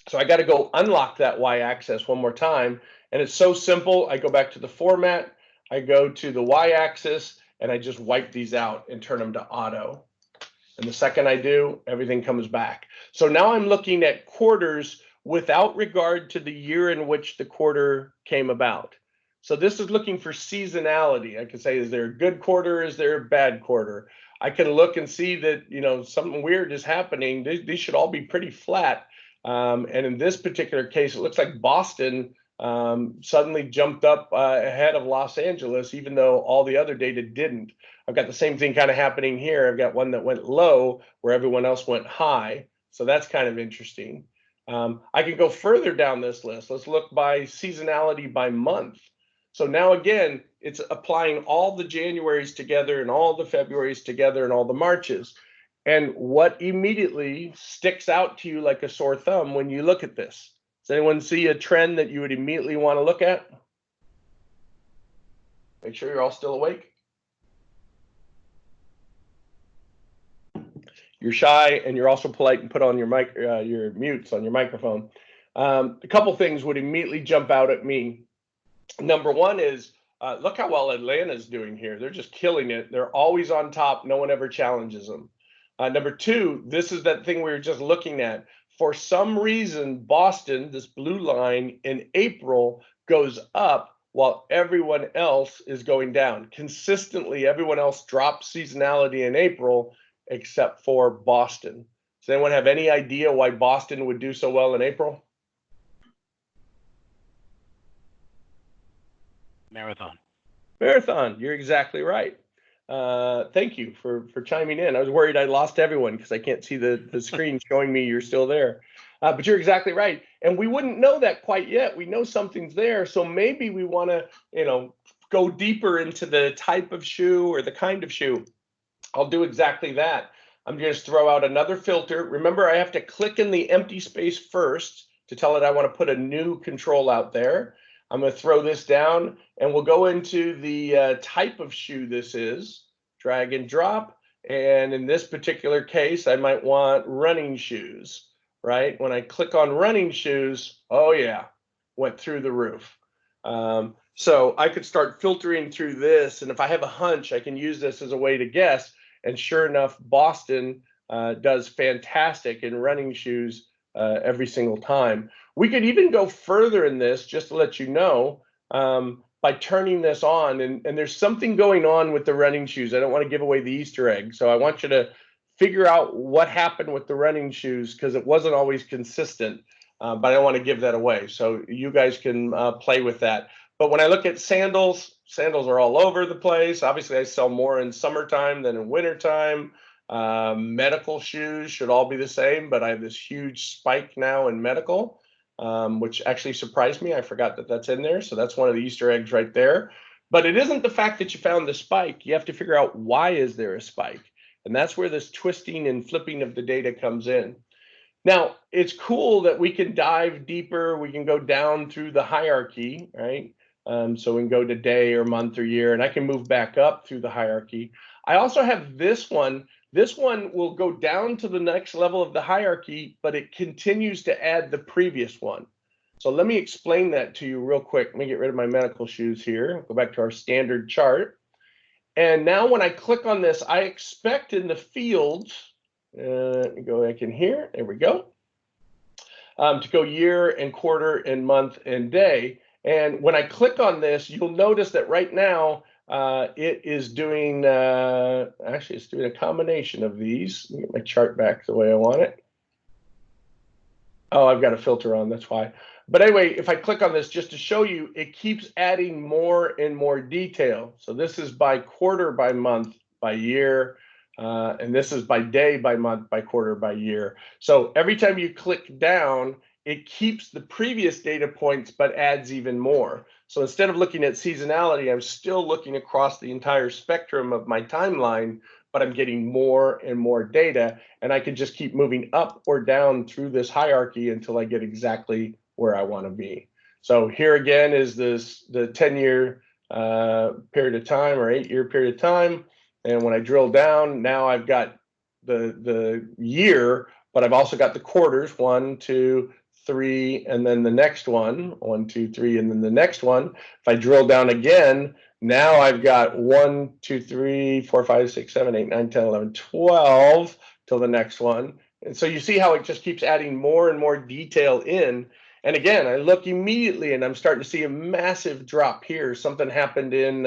So I got to go unlock that y-axis one more time. And it's so simple. I go back to the format, I go to the y-axis, and I just wipe these out and turn them to auto. And the second I do, everything comes back. So now I'm looking at quarters without regard to the year in which the quarter came about. So this is looking for seasonality. I can say, is there a good quarter? Is there a bad quarter? I can look and see that, you know, something weird is happening. These should all be pretty flat. And in this particular case, it looks like Boston suddenly jumped up ahead of Los Angeles, even though all the other data didn't. I've got the same thing kind of happening here. I've got one that went low where everyone else went high. So that's kind of interesting. I can go further down this list. Let's look by seasonality by month. So now again, it's applying all the Januaries together and all the Februaries together and all the Marches. And what immediately sticks out to you like a sore thumb when you look at this? Does anyone see a trend that you would immediately want to look at? Make sure you're all still awake. You're shy and you're also polite and put on your mic, your mutes on your microphone. A couple things would immediately jump out at me. Number one is, look how well Atlanta's doing here. They're just killing it. They're always on top. No one ever challenges them. Number two, this is that thing we were just looking at. For some reason, Boston, this blue line in April, goes up while everyone else is going down. Consistently, everyone else drops seasonality in April, except for Boston. Does anyone have any idea why Boston would do so well in April? Marathon. Marathon, you're exactly right. Thank you for chiming in. I was worried I lost everyone because I can't see the screen showing me you're still there. But you're exactly right. And we wouldn't know that quite yet. We know something's there. So maybe we want to, go deeper into the type of shoe or the kind of shoe. I'll do exactly that. I'm going to throw out another filter. Remember, I have to click in the empty space first to tell it I want to put a new control out there. I'm going to throw this down, and we'll go into the type of shoe this is, drag and drop. And in this particular case, I might want running shoes, right? When I click on running shoes, oh yeah, went through the roof. So I could start filtering through this, and if I have a hunch, I can use this as a way to guess. And sure enough, Boston does fantastic in running shoes every single time. We could even go further in this, just to let you know, by turning this on. And there's something going on with the running shoes. I don't want to give away the Easter egg. So I want you to figure out what happened with the running shoes, because it wasn't always consistent. But I don't want to give that away. So you guys can play with that. But when I look at sandals, sandals are all over the place. Obviously, I sell more in summertime than in wintertime. Medical shoes should all be the same, but I have this huge spike now in medical, which actually surprised me. I forgot that that's in there. So that's one of the Easter eggs right there. But it isn't the fact that you found the spike. You have to figure out why is there a spike. And that's where this twisting and flipping of the data comes in. Now, it's cool that we can dive deeper. We can go down through the hierarchy, right? So we can go to day or month or year, and I can move back up through the hierarchy. I also have this one. This one will go down to the next level of the hierarchy, but it continues to add the previous one. So let me explain that to you real quick. Let me get rid of my medical shoes here. Go back to our standard chart. And now when I click on this, I expect in the fields, let me go back in here. There we go. To go year and quarter and month and day. And when I click on this, you'll notice that right now it is doing, actually it's doing a combination of these. Let me get my chart back the way I want it. Oh, I've got a filter on, that's why. But anyway, if I click on this just to show you, it keeps adding more and more detail. So this is by quarter, by month, by year. And this is by day, by month, by quarter, by year. So every time you click down, it keeps the previous data points, but adds even more. So instead of looking at seasonality, I'm still looking across the entire spectrum of my timeline, but I'm getting more and more data. And I can just keep moving up or down through this hierarchy until I get exactly where I want to be. So here again is the 10-year period of time or 8-year period of time. And when I drill down, now I've got the year, but I've also got the quarters, 1, 2, 3, and then the next one, 1, 2, 3, and then the next one. If I drill down again, now I've got 1, 2, 3, 4, 5, 6, 7, 8, 9, 10, 11, 12 till the next one. And so you see how it just keeps adding more and more detail in. And again, I look immediately and I'm starting to see a massive drop here. Something happened in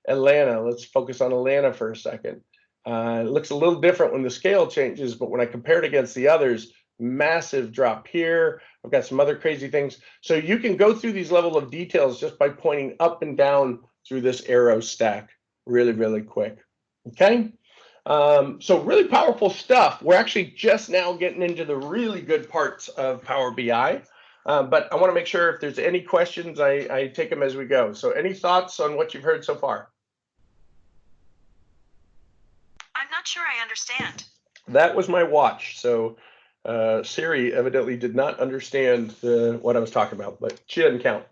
Atlanta. Let's focus on Atlanta for a second. It looks a little different when the scale changes, but when I compare it against the others, massive drop here. I've got some other crazy things. So you can go through these level of details just by pointing up and down through this arrow stack really, really quick. Okay. So really powerful stuff. We're actually just now getting into the really good parts of Power BI. But I want to make sure if there's any questions, I take them as we go. So any thoughts on what you've heard so far? I'm not sure I understand. That was my watch. So Siri evidently did not understand what I was talking about, but she doesn't count.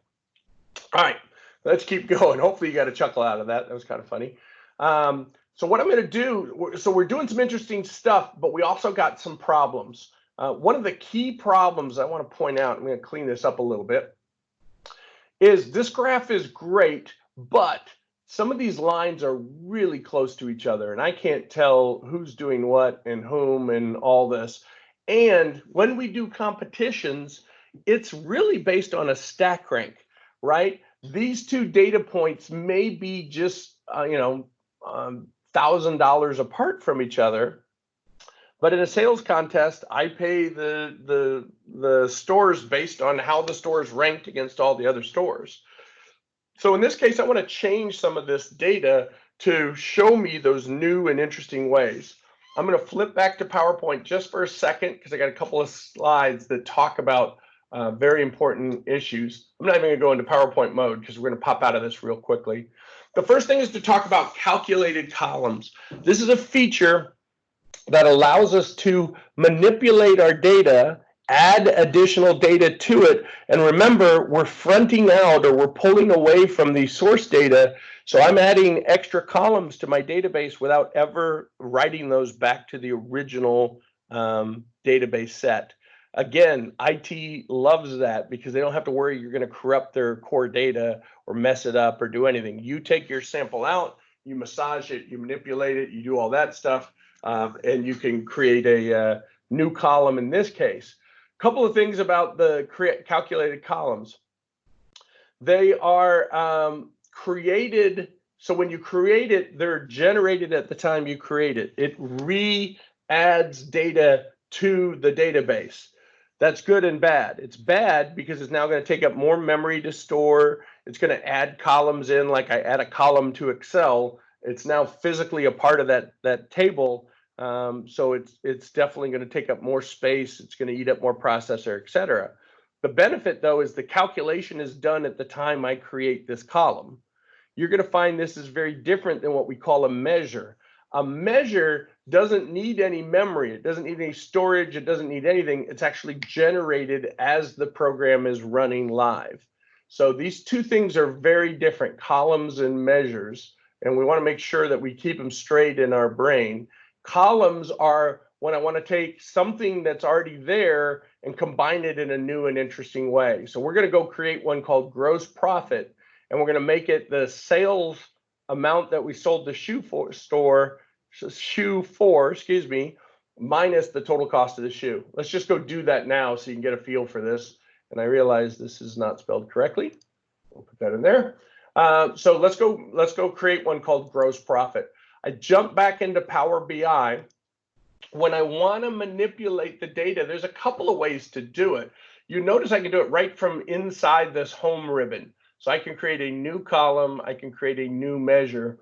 All right, let's keep going. Hopefully you got a chuckle out of that. That was kind of funny. So what I'm going to do, so we're doing some interesting stuff, but we also got some problems. One of the key problems I want to point out, I'm going to clean this up a little bit, is this graph is great, but some of these lines are really close to each other, and I can't tell who's doing what and whom and all this. And when we do competitions, it's really based on a stack rank, right? These two data points may be just, $1,000 apart from each other, But in a sales contest, I pay the stores based on how the stores ranked against all the other stores. So in this case, I want to change some of this data to show me those new and interesting ways. I'm going to flip back to PowerPoint just for a second because I got a couple of slides that talk about very important issues. I'm not even going to go into PowerPoint mode because we're going to pop out of this real quickly. The first thing is to talk about calculated columns. This is a feature that allows us to manipulate our data, add additional data to it. And remember, we're fronting out or we're pulling away from the source data. So I'm adding extra columns to my database without ever writing those back to the original database set. Again, IT loves that because they don't have to worry you're going to corrupt their core data or mess it up or do anything. You take your sample out, you massage it, you manipulate it, you do all that stuff. And you can create a new column in this case. A couple of things about the calculated columns. They are created, so when you create it, they're generated at the time you create it. It re-adds data to the database. That's good and bad. It's bad because it's now going to take up more memory to store. It's going to add columns in, like I add a column to Excel. It's now physically a part of that table. So it's definitely going to take up more space. It's going to eat up more processor, et cetera. The benefit, though, is the calculation is done at the time I create this column. You're going to find this is very different than what we call a measure. A measure doesn't need any memory. It doesn't need any storage. It doesn't need anything. It's actually generated as the program is running live. So these two things are very different, columns and measures. And we want to make sure that we keep them straight in our brain. Columns are when I want to take something that's already there and combine it in a new and interesting way. So we're going to go create one called gross profit, and we're going to make it the sales amount that we sold the shoe for, excuse me, minus the total cost of the shoe. Let's just go do that now so you can get a feel for this. And I realize this is not spelled correctly. We'll put that in there. So let's go create one called gross profit. I jump back into Power BI. When I want to manipulate the data, there's a couple of ways to do it. You notice I can do it right from inside this home ribbon. So I can create a new column. I can create a new measure.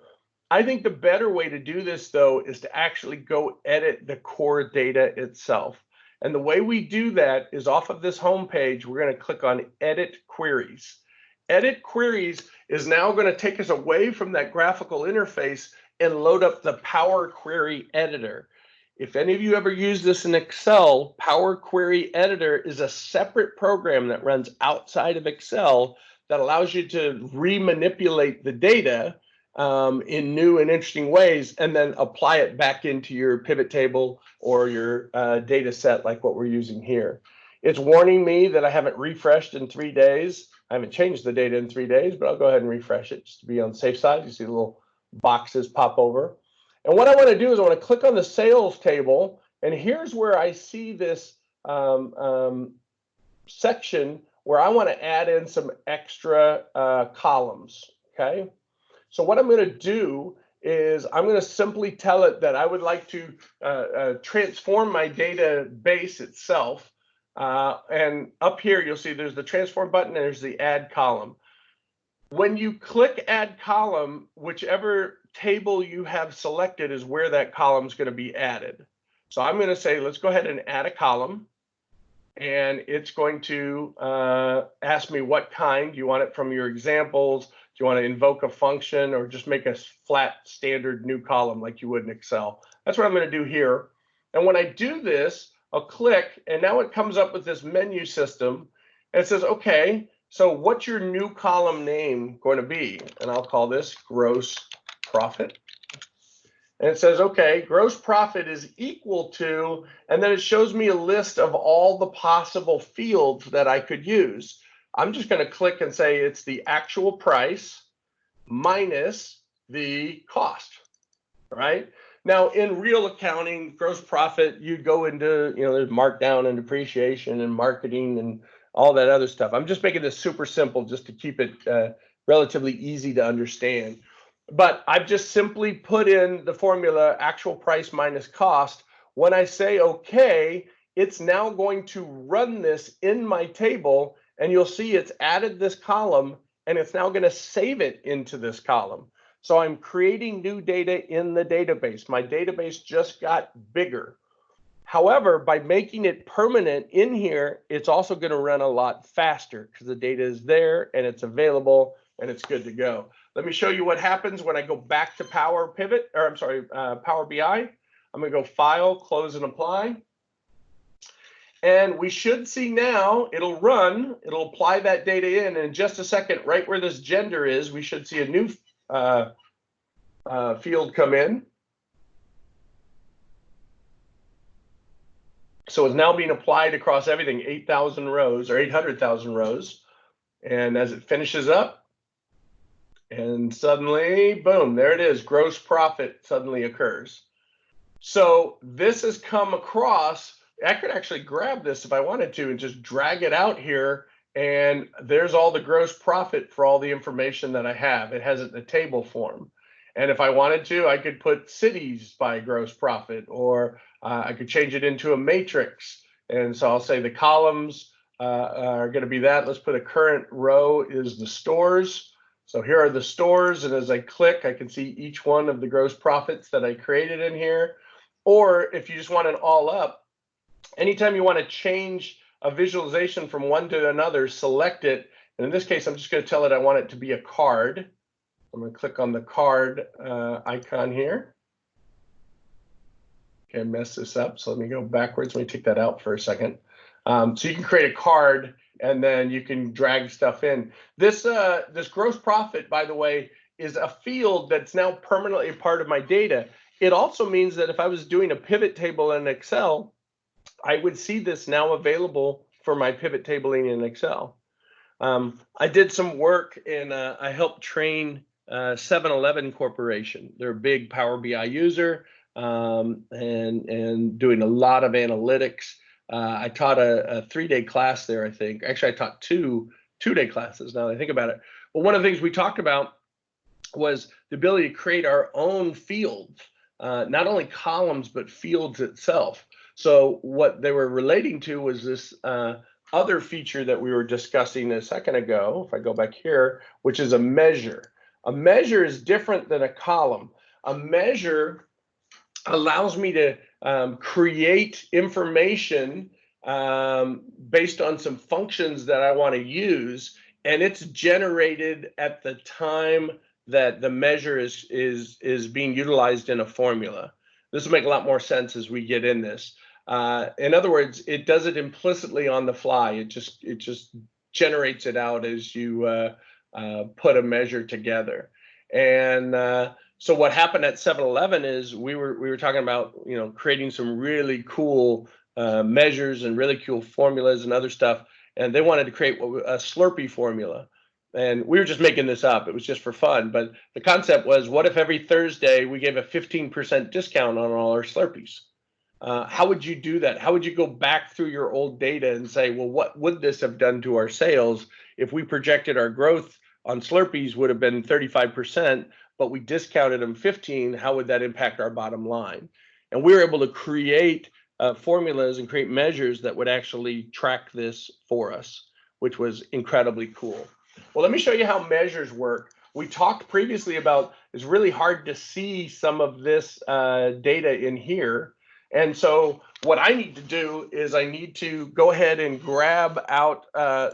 I think the better way to do this, though, is to actually go edit the core data itself. And the way we do that is off of this home page, we're going to click on Edit Queries. Edit Queries is now going to take us away from that graphical interface and load up the Power Query Editor. If any of you ever use this in Excel, Power Query Editor is a separate program that runs outside of Excel that allows you to re-manipulate the data in new and interesting ways and then apply it back into your pivot table or your data set like what we're using here. It's warning me that I haven't refreshed in 3 days. I haven't changed the data in 3 days, but I'll go ahead and refresh it just to be on the safe side. You see the little boxes pop over. And what I want to do is I want to click on the sales table, and here's where I see this section where I want to add in some extra columns, okay? So what I'm going to do is I'm going to simply tell it that I would like to transform my database itself. And up here, you'll see there's the transform button and there's the add column. When you click add column, whichever table you have selected is where that column is going to be added. So I'm going to say, let's go ahead and add a column. And it's going to ask me what kind. Do you want it from your examples? Do you want to invoke a function or just make a flat standard new column like you would in Excel? That's what I'm going to do here. And when I do this, I'll click, and now it comes up with this menu system. And it says, okay, so what's your new column name going to be? And I'll call this gross profit. And it says, okay, gross profit is equal to, and then it shows me a list of all the possible fields that I could use. I'm just going to click and say it's the actual price minus the cost, right? Now, in real accounting, gross profit, you go into, there's markdown and depreciation and marketing and all that other stuff. I'm just making this super simple just to keep it relatively easy to understand. But I've just simply put in the formula actual price minus cost. When I say OK, it's now going to run this in my table, and you'll see it's added this column, and it's now going to save it into this column. So I'm creating new data in the database. My database just got bigger. However, by making it permanent in here, it's also going to run a lot faster because the data is there and it's available and it's good to go. Let me show you what happens when I go back to Power Pivot, or I'm sorry, Power BI. I'm going to go File, Close, and Apply. And we should see now it'll run, it'll apply that data in. And in just a second, right where this gender is, we should see a new field come in. So it's now being applied across everything, 8,000 rows or 800,000 rows. And as it finishes up, and suddenly, boom, there it is. Gross profit suddenly occurs. So this has come across. I could actually grab this if I wanted to and just drag it out here. And there's all the gross profit for all the information that I have. It has it in a table form. And if I wanted to, I could put cities by gross profit, or I could change it into a matrix. And so I'll say the columns are going to be that. Let's put a current row is the stores. So here are the stores. And as I click, I can see each one of the gross profits that I created in here. Or if you just want an all up, anytime you want to change a visualization from one to another, select it. And in this case, I'm just going to tell it I want it to be a card. I'm going to click on the card icon here. Okay, I messed this up. So let me go backwards. Let me take that out for a second. So you can create a card and then you can drag stuff in. This gross profit, by the way, is a field that's now permanently part of my data. It also means that if I was doing a pivot table in Excel, I would see this now available for my pivot tabling in Excel. I did some work and I helped train 7-Eleven Corporation. They're a big Power BI user and doing a lot of analytics. I taught a 3-day class there, I think. Actually, I taught two-day classes now that I think about it. But one of the things we talked about was the ability to create our own fields, not only columns, but fields itself. So what they were relating to was this other feature that we were discussing a second ago, if I go back here, which is a measure. A measure is different than a column. A measure allows me to create information based on some functions that I want to use, and it's generated at the time that the measure is being utilized in a formula. This will make a lot more sense as we get in this. In other words, it does it implicitly on the fly. It just generates it out as you put a measure together. And so what happened at 7-Eleven is we were talking about creating some really cool measures and really cool formulas and other stuff, and they wanted to create a Slurpee formula. And we were just making this up. It was just for fun. But the concept was, what if every Thursday we gave a 15% discount on all our Slurpees? How would you do that? How would you go back through your old data and say, well, what would this have done to our sales if we projected our growth on Slurpees would have been 35%, but we discounted them 15? How would that impact our bottom line? And we were able to create formulas and create measures that would actually track this for us, which was incredibly cool. Well, let me show you how measures work. We talked previously about it's really hard to see some of this data in here. And so what I need to do is I need to go ahead and grab out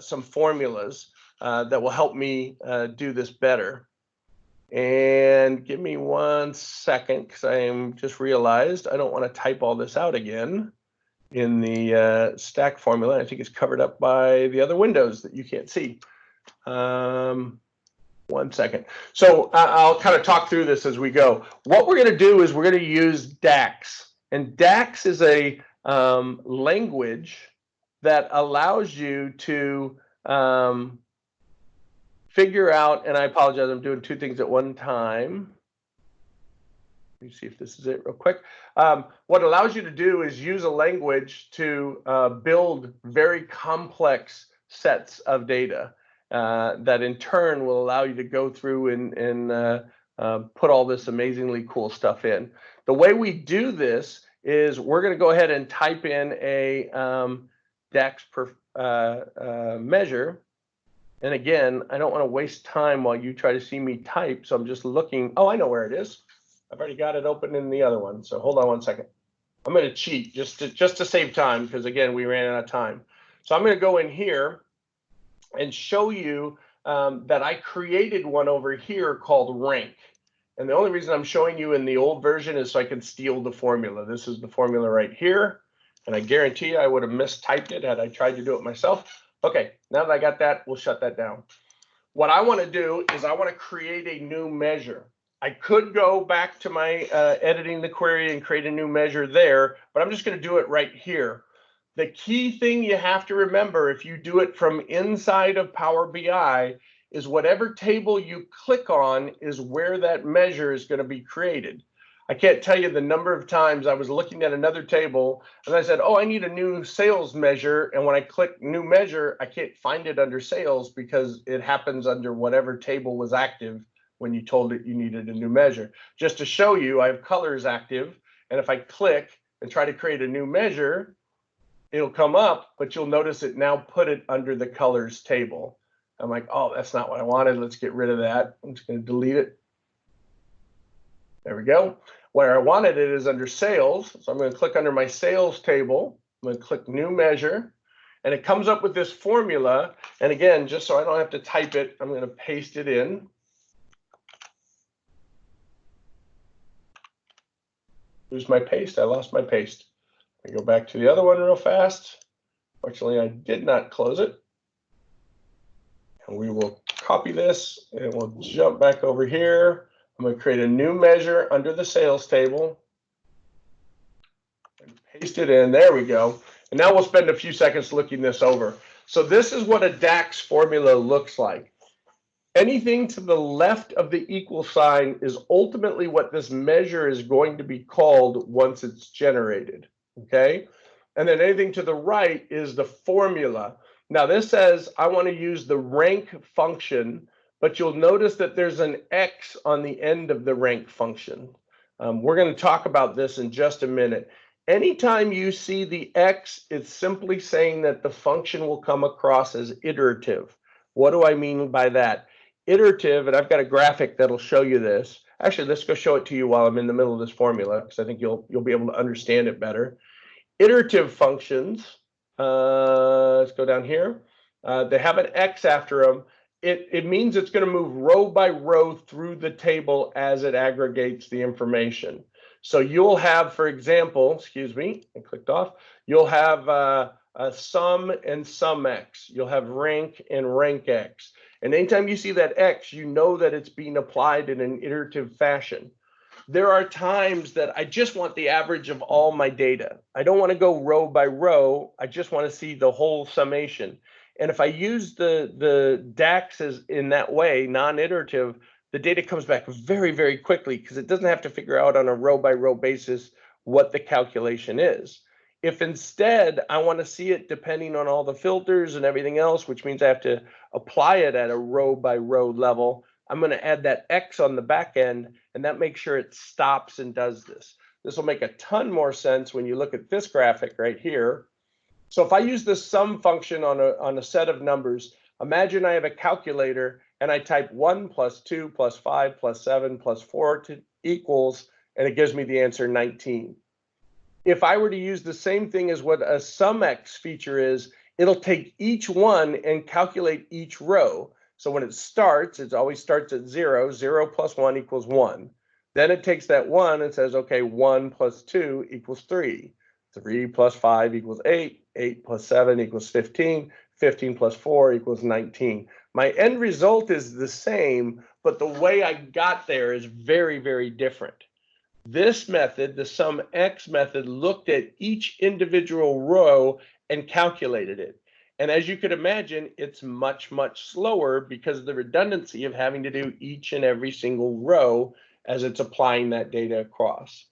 some formulas that will help me do this better. And give me 1 second, because I just realized I don't want to type all this out again in the stack formula. I think it's covered up by the other windows that you can't see. 1 second. So I'll kind of talk through this as we go. What we're going to do is we're going to use DAX. And DAX is a language that allows you to figure out, and I apologize, I'm doing two things at one time. Let me see if this is it real quick. What it allows you to do is use a language to build very complex sets of data that in turn will allow you to go through and put all this amazingly cool stuff in. The way we do this is we're going to go ahead and type in a DAX per measure. And again, I don't want to waste time while you try to see me type. So I'm just looking. Oh, I know where it is. I've already got it open in the other one. So hold on one second. I'm going to cheat just to save time because, again, we ran out of time. So I'm going to go in here and show you that I created one over here called rank. And the only reason I'm showing you in the old version is so I can steal the formula. This is the formula right here. And I guarantee you I would have mistyped it had I tried to do it myself. Okay, now that I got that, we'll shut that down. What I want to do is I want to create a new measure. I could go back to my editing the query and create a new measure there, but I'm just going to do it right here. The key thing you have to remember if you do it from inside of Power BI is whatever table you click on is where that measure is going to be created. I can't tell you the number of times I was looking at another table and I said, oh, I need a new sales measure. And when I click new measure, I can't find it under sales because it happens under whatever table was active when you told it you needed a new measure. Just to show you, I have colors active. And if I click and try to create a new measure, it'll come up, but you'll notice it now put it under the colors table. I'm like, oh, that's not what I wanted. Let's get rid of that. I'm just going to delete it. There we go. Where I wanted it is under sales. So I'm going to click under my sales table. I'm going to click new measure. And it comes up with this formula. And again, just so I don't have to type it, I'm going to paste it in. Here's my paste. I lost my paste. I go back to the other one real fast. Fortunately, I did not close it. And we will copy this and we'll jump back over here. I'm going to create a new measure under the sales table and paste it in. There we go. And now we'll spend a few seconds looking this over. So this is what a DAX formula looks like. Anything to the left of the equal sign is ultimately what this measure is going to be called once it's generated. Okay. And then anything to the right is the formula. Now this says I want to use the rank function, but you'll notice that there's an X on the end of the rank function. We're going to talk about this in just a minute. Anytime you see the X, it's simply saying that the function will come across as iterative. What do I mean by that? Iterative, and I've got a graphic that'll show you this. Actually, let's go show it to you while I'm in the middle of this formula, because I think you'll be able to understand it better. Iterative functions, let's go down here. They have an X after them. It means it's going to move row by row through the table as it aggregates the information. So you'll have, for example, excuse me, I clicked off. You'll have a sum and sum X. You'll have rank and rank X. And anytime you see that X, you know that it's being applied in an iterative fashion. There are times that I just want the average of all my data. I don't want to go row by row. I just want to see the whole summation. And if I use the DAX as in that way, non-iterative, the data comes back very, very quickly because it doesn't have to figure out on a row by row basis what the calculation is. If instead I want to see it depending on all the filters and everything else, which means I have to apply it at a row by row level, I'm going to add that X on the back end, and that makes sure it stops and does this. This will make a ton more sense when you look at this graphic right here. So if I use the sum function on a set of numbers, imagine I have a calculator and I type 1 plus 2 plus 5 plus 7 plus 4 equals, and it gives me the answer 19. If I were to use the same thing as what a SumX feature is, it'll take each one and calculate each row. So when it starts, it always starts at 0. 0 plus 1 equals 1. Then it takes that 1 and says, okay, 1 plus 2 equals 3. 3 plus 5 equals 8. 8 plus 7 equals 15. 15 plus 4 equals 19. My end result is the same, but the way I got there is very, very different. This method, the SumX method, looked at each individual row and calculated it. And as you could imagine, it's much, much slower because of the redundancy of having to do each and every single row as it's applying that data across.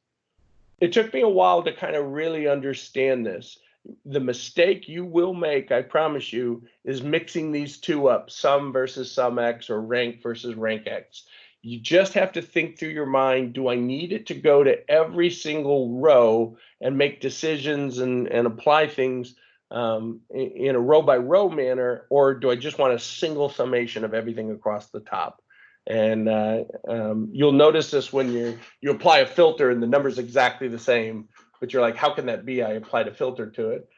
It took me a while to kind of really understand this. The mistake you will make, I promise you, is mixing these two up, sum versus SumX or rank versus rank X. You just have to think through your mind, do I need it to go to every single row and make decisions and apply things in a row by row manner, or do I just want a single summation of everything across the top? And you'll notice this when you apply a filter and the number's exactly the same, but you're like, how can that be? I applied a filter to it.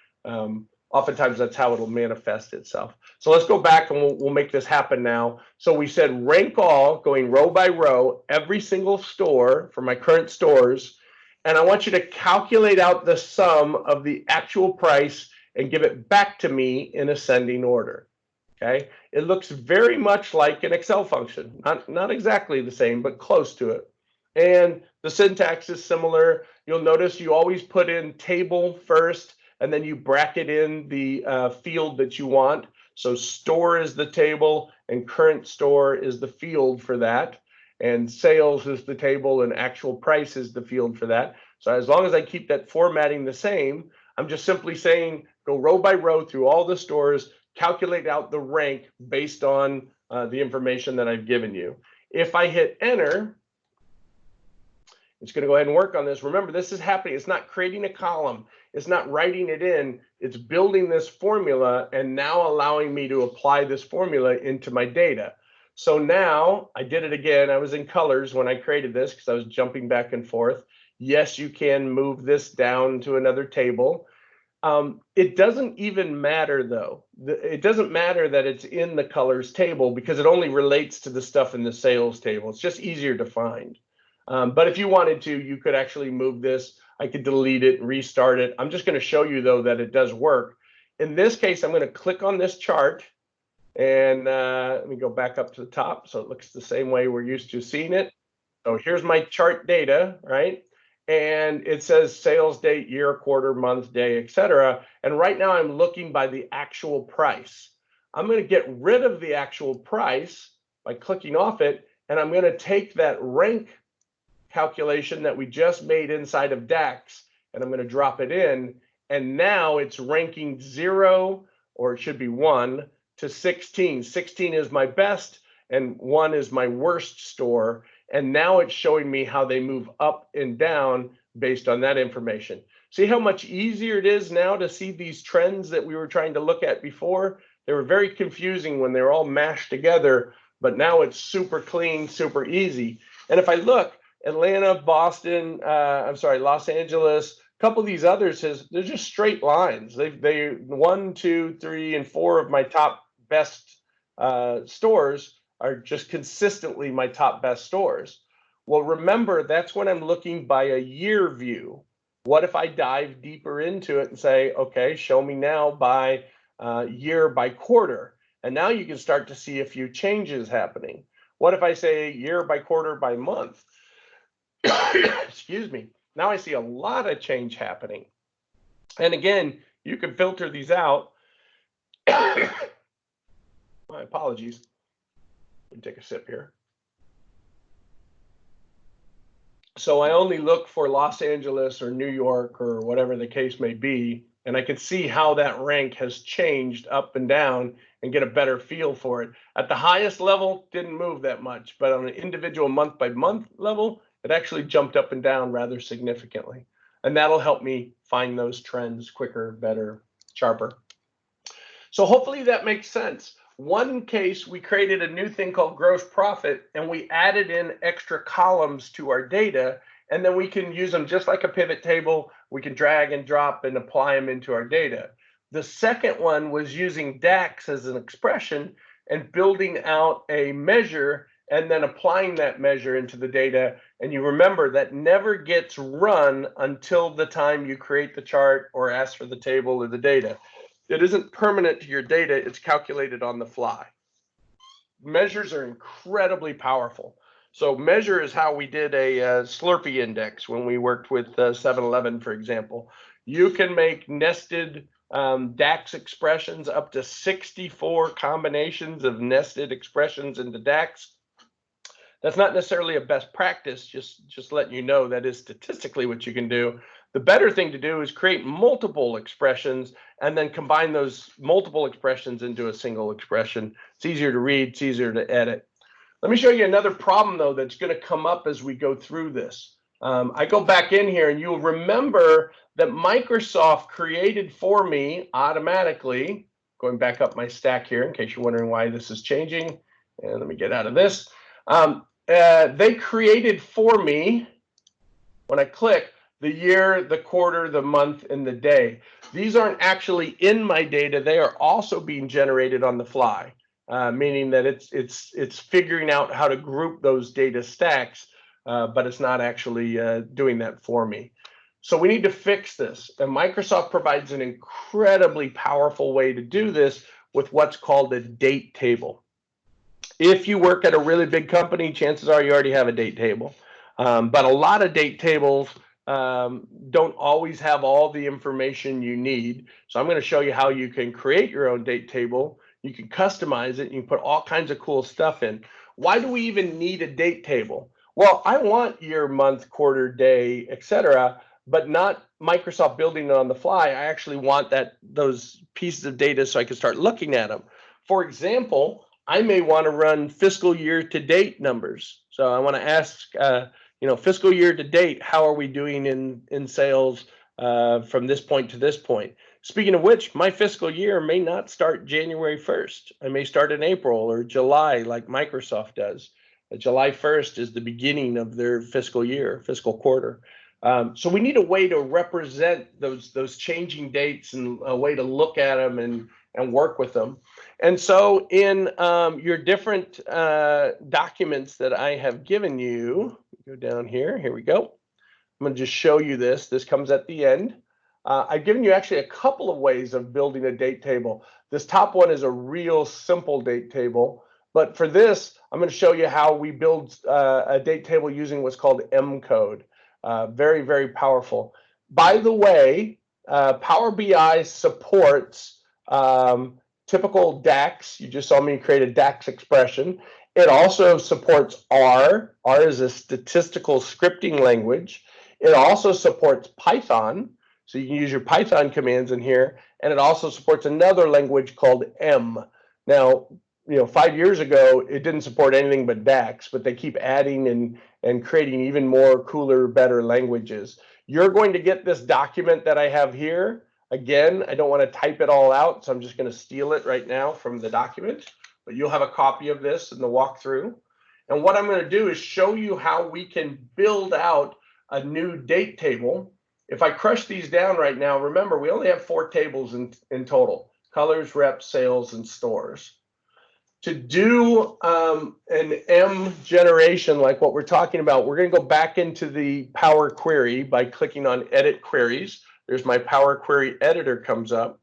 Oftentimes that's how it'll manifest itself. So let's go back and we'll make this happen now. So we said rank all, going row by row, every single store for my current stores. And I want you to calculate out the sum of the actual price and give it back to me in ascending order. Okay, it looks very much like an Excel function, not exactly the same, but close to it. And the syntax is similar. You'll notice you always put in table first, and then you bracket in the field that you want. So store is the table, and current store is the field for that. And sales is the table, and actual price is the field for that. So as long as I keep that formatting the same, I'm just simply saying go row by row through all the stores, calculate out the rank based on the information that I've given you. If I hit enter, it's going to go ahead and work on this. Remember, this is happening. It's not creating a column. It's not writing it in. It's building this formula and now allowing me to apply this formula into my data. So now I did it again. I was in colors when I created this because I was jumping back and forth. Yes, you can move this down to another table. It doesn't even matter, though. It doesn't matter that it's in the colors table because it only relates to the stuff in the sales table. It's just easier to find. But if you wanted to, you could actually move this. I could delete it and restart it. I'm just going to show you, though, that it does work. In this case, I'm going to click on this chart. And let me go back up to the top so it looks the same way we're used to seeing it. So here's my chart data, right? And it says sales date, year, quarter, month, day, etc. And right now I'm looking by the actual price. I'm going to get rid of the actual price by clicking off it, and I'm going to take that rank calculation that we just made inside of DAX, and I'm going to drop it in, and now it's ranking 0, or it should be 1, to 16. 16 is my best, and 1 is my worst store. And now it's showing me how they move up and down based on that information. See how much easier it is now to see these trends that we were trying to look at before? They were very confusing when they were all mashed together, but now it's super clean, super easy. And if I look, Atlanta, Boston, Los Angeles, a couple of these others, they're just straight lines. They 1, 2, 3, and 4 of my top best stores are just consistently my top best stores. Well, remember, that's when I'm looking by a year view. What if I dive deeper into it and say, okay, show me now by year by quarter? And now you can start to see a few changes happening. What if I say year by quarter by month? Excuse me. Now I see a lot of change happening. And again, you can filter these out. My apologies. Let me take a sip here. So I only look for Los Angeles or New York or whatever the case may be, and I can see how that rank has changed up and down and get a better feel for it. At the highest level, didn't move that much, but on an individual month by month level, it actually jumped up and down rather significantly. And that'll help me find those trends quicker, better, sharper. So hopefully that makes sense. One case, we created a new thing called gross profit, and we added in extra columns to our data, and then we can use them just like a pivot table. We can drag and drop and apply them into our data. The second one was using DAX as an expression and building out a measure and then applying that measure into the data. And you remember that never gets run until the time you create the chart or ask for the table or the data. It isn't permanent to your data, it's calculated on the fly. Measures are incredibly powerful. So measure is how we did a Slurpee index when we worked with 7-Eleven, for example. You can make nested DAX expressions, up to 64 combinations of nested expressions into DAX. That's not necessarily a best practice, just letting you know that is statistically what you can do. The better thing to do is create multiple expressions and then combine those multiple expressions into a single expression. It's easier to read, it's easier to edit. Let me show you another problem, though, that's going to come up as we go through this. I go back in here, and you'll remember that Microsoft created for me automatically, going back up my stack here in case you're wondering why this is changing. And let me get out of this. They created for me, when I click, the year, the quarter, the month, and the day. These aren't actually in my data. They are also being generated on the fly, meaning that it's figuring out how to group those data stacks, but it's not actually doing that for me. So we need to fix this. And Microsoft provides an incredibly powerful way to do this with what's called a date table. If you work at a really big company, chances are you already have a date table. But a lot of date tables don't always have all the information you need. So I'm going to show you how you can create your own date table. You can customize it. You can put all kinds of cool stuff in. Why do we even need a date table? Well, I want year, month, quarter, day, etc., but not Microsoft building it on the fly. I actually want those pieces of data so I can start looking at them. For example, I may want to run fiscal year to date numbers. So I want to ask, fiscal year to date, how are we doing in sales from this point to this point? Speaking of which, my fiscal year may not start January 1st. I may start in April or July like Microsoft does. July 1st is the beginning of their fiscal year, fiscal quarter. So we need a way to represent those changing dates and a way to look at them and work with them. And so in your different documents that I have given you, go down here, here we go. I'm going to just show you this. This comes at the end. I've given you actually a couple of ways of building a date table. This top one is a real simple date table. But for this, I'm going to show you how we build a date table using what's called M code. Very, very powerful. By the way, Power BI supports typical DAX. You just saw me create a DAX expression. It also supports R. R is a statistical scripting language. It also supports Python. So you can use your Python commands in here. And it also supports another language called M. Now, 5 years ago, it didn't support anything but DAX, but they keep adding and creating even more cooler, better languages. You're going to get this document that I have here. Again, I don't want to type it all out, so I'm just going to steal it right now from the document. But you'll have a copy of this in the walkthrough. And what I'm going to do is show you how we can build out a new date table. If I crush these down right now, remember, we only have 4 tables in total: colors, reps, sales, and stores. To do an M generation like what we're talking about, we're going to go back into the Power Query by clicking on Edit Queries. There's my Power Query editor comes up.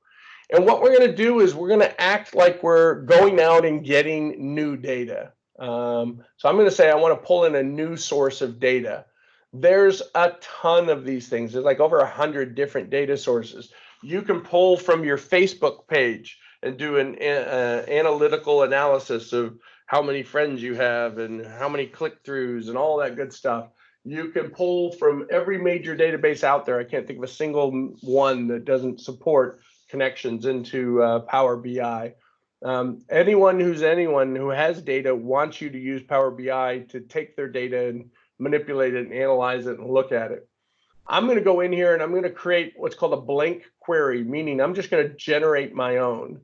And what we're going to do is we're going to act like we're going out and getting new data. So I'm going to say I want to pull in a new source of data. There's a ton of these things. There's like over 100 different data sources. You can pull from your Facebook page and do an analytical analysis of how many friends you have and how many click-throughs and all that good stuff. You can pull from every major database out there. I can't think of a single one that doesn't support connections into Power BI. Anyone who has data wants you to use Power BI to take their data and manipulate it and analyze it and look at it. I'm going to go in here and I'm going to create what's called a blank query, meaning I'm just going to generate my own.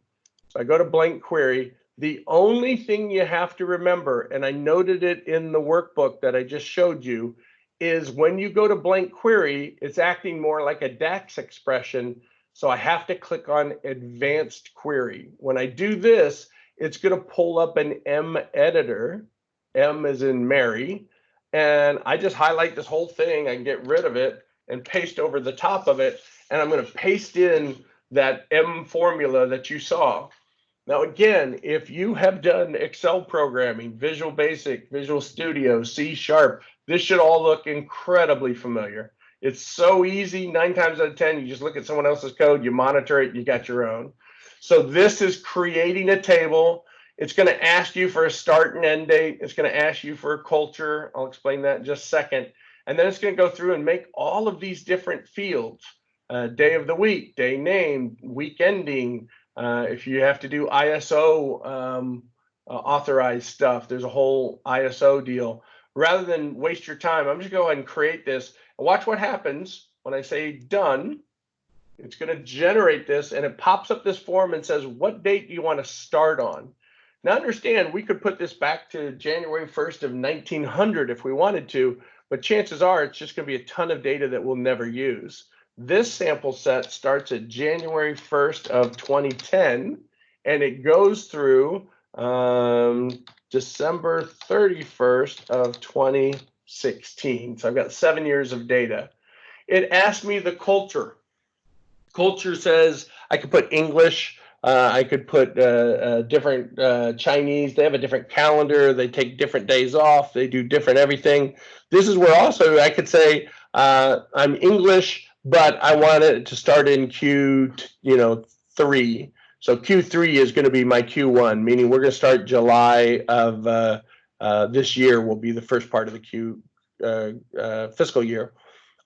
So I go to blank query. The only thing you have to remember, and I noted it in the workbook that I just showed you, is when you go to blank query, it's acting more like a DAX expression. So I have to click on advanced query. When I do this, it's going to pull up an M editor. M is in Mary. And I just highlight this whole thing. I can get rid of it and paste over the top of it. And I'm going to paste in that M formula that you saw. Now, again, if you have done Excel programming, Visual Basic, Visual Studio, C#, this should all look incredibly familiar. It's so easy. 9 times out of 10, you just look at someone else's code, you monitor it, you got your own. So this is creating a table. It's going to ask you for a start and end date. It's going to ask you for a culture. I'll explain that in just a second. And then it's going to go through and make all of these different fields. Day of the week, day name, week ending. If you have to do ISO authorized stuff. There's a whole ISO deal. Rather than waste your time, I'm just going to go ahead and create this. And watch what happens when I say done. It's going to generate this, and it pops up this form and says, what date do you want to start on? Now understand, we could put this back to January 1st of 1900 if we wanted to, but chances are it's just going to be a ton of data that we'll never use. This sample set starts at January 1st of 2010, and it goes through December 31st of 2016. So I've got 7 years of data. It asked me the culture. Culture says I could put English, I could put different Chinese. They have a different calendar. They take different days off. They do different everything. This is where also I could say I'm English, but I want it to start in Q3. So Q3 is going to be my Q1, meaning we're going to start July of this year will be the first part of the fiscal year.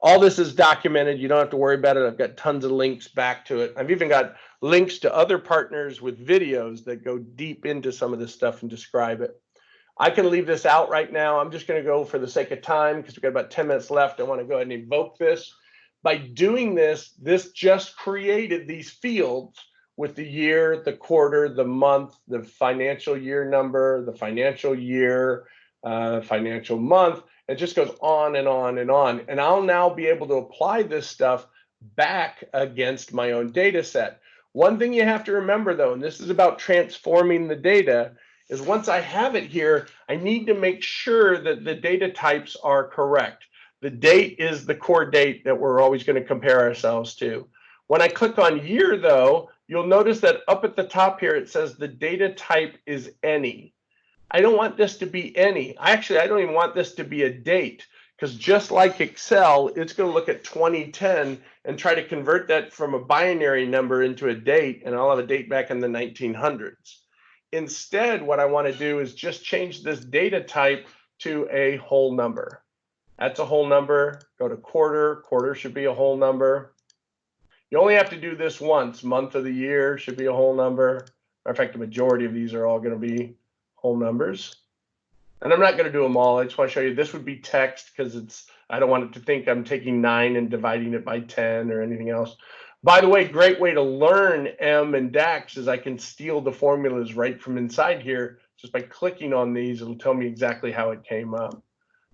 All this is documented. You don't have to worry about it. I've got tons of links back to it. I've even got links to other partners with videos that go deep into some of this stuff and describe it. I can leave this out right now. I'm just going to go for the sake of time because we've got about 10 minutes left. I want to go ahead and evoke this. By doing this, this just created these fields with the year, the quarter, the month, the financial year number, the financial year, financial month. It just goes on and on and on. And I'll now be able to apply this stuff back against my own data set. One thing you have to remember, though, and this is about transforming the data, is once I have it here, I need to make sure that the data types are correct. The date is the core date that we're always going to compare ourselves to. When I click on year, though, you'll notice that up at the top here, it says the data type is any. I don't want this to be any. Actually, I don't even want this to be a date, because just like Excel, it's going to look at 2010 and try to convert that from a binary number into a date, and I'll have a date back in the 1900s. Instead, what I want to do is just change this data type to a whole number. That's a whole number. Go to quarter. Quarter should be a whole number. You only have to do this once. Month of the year should be a whole number. Matter of fact, the majority of these are all going to be whole numbers. And I'm not going to do them all. I just want to show you this would be text because I don't want it to think I'm taking 9 and dividing it by 10 or anything else. By the way, great way to learn M and DAX is I can steal the formulas right from inside here. Just by clicking on these, it'll tell me exactly how it came up.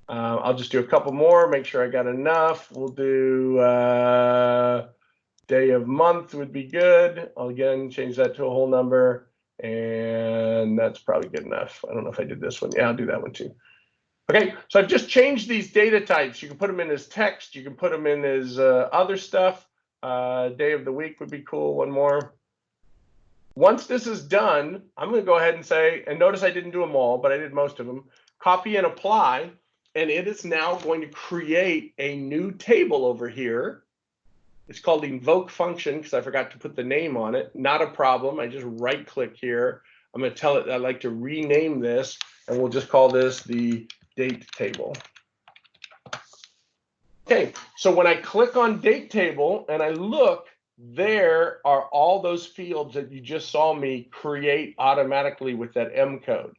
I'll just do a couple more, make sure I got enough. We'll do day of month would be good. I'll again change that to a whole number. And that's probably good enough. I don't know if I did this one. Yeah, I'll do that one too. Okay, so I've just changed these data types. You can put them in as text. You can put them in as other stuff. Day of the week would be cool. One more. Once this is done, I'm going to go ahead and say, and notice I didn't do them all, but I did most of them. Copy and apply, and it is now going to create a new table over here. It's called invoke function because I forgot to put the name on it. Not a problem. I just right click here. I'm going to tell it that I'd like to rename this, and we'll just call this the date table. Okay, so when I click on date table and I look, there are all those fields that you just saw me create automatically with that M code.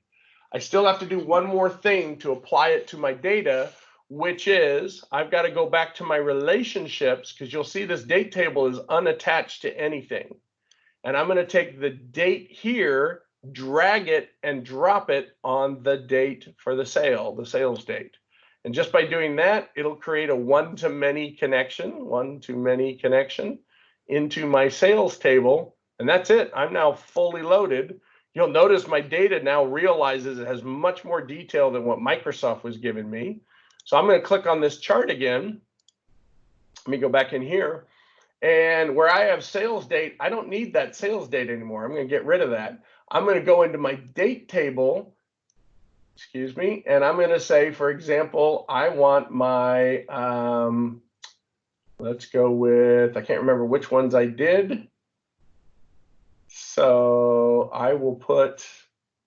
I still have to do one more thing to apply it to my data, which is I've got to go back to my relationships because you'll see this date table is unattached to anything. And I'm going to take the date here, drag it, and drop it on the date for the sales date. And just by doing that, it'll create a one-to-many connection into my sales table. And that's it. I'm now fully loaded. You'll notice my data now realizes it has much more detail than what Microsoft was giving me. So I'm going to click on this chart again. Let me go back in here. And where I have sales date, I don't need that sales date anymore. I'm going to get rid of that. I'm going to go into my date table, and I'm going to say, for example, I want my, let's go with, I can't remember which ones I did. So I will put,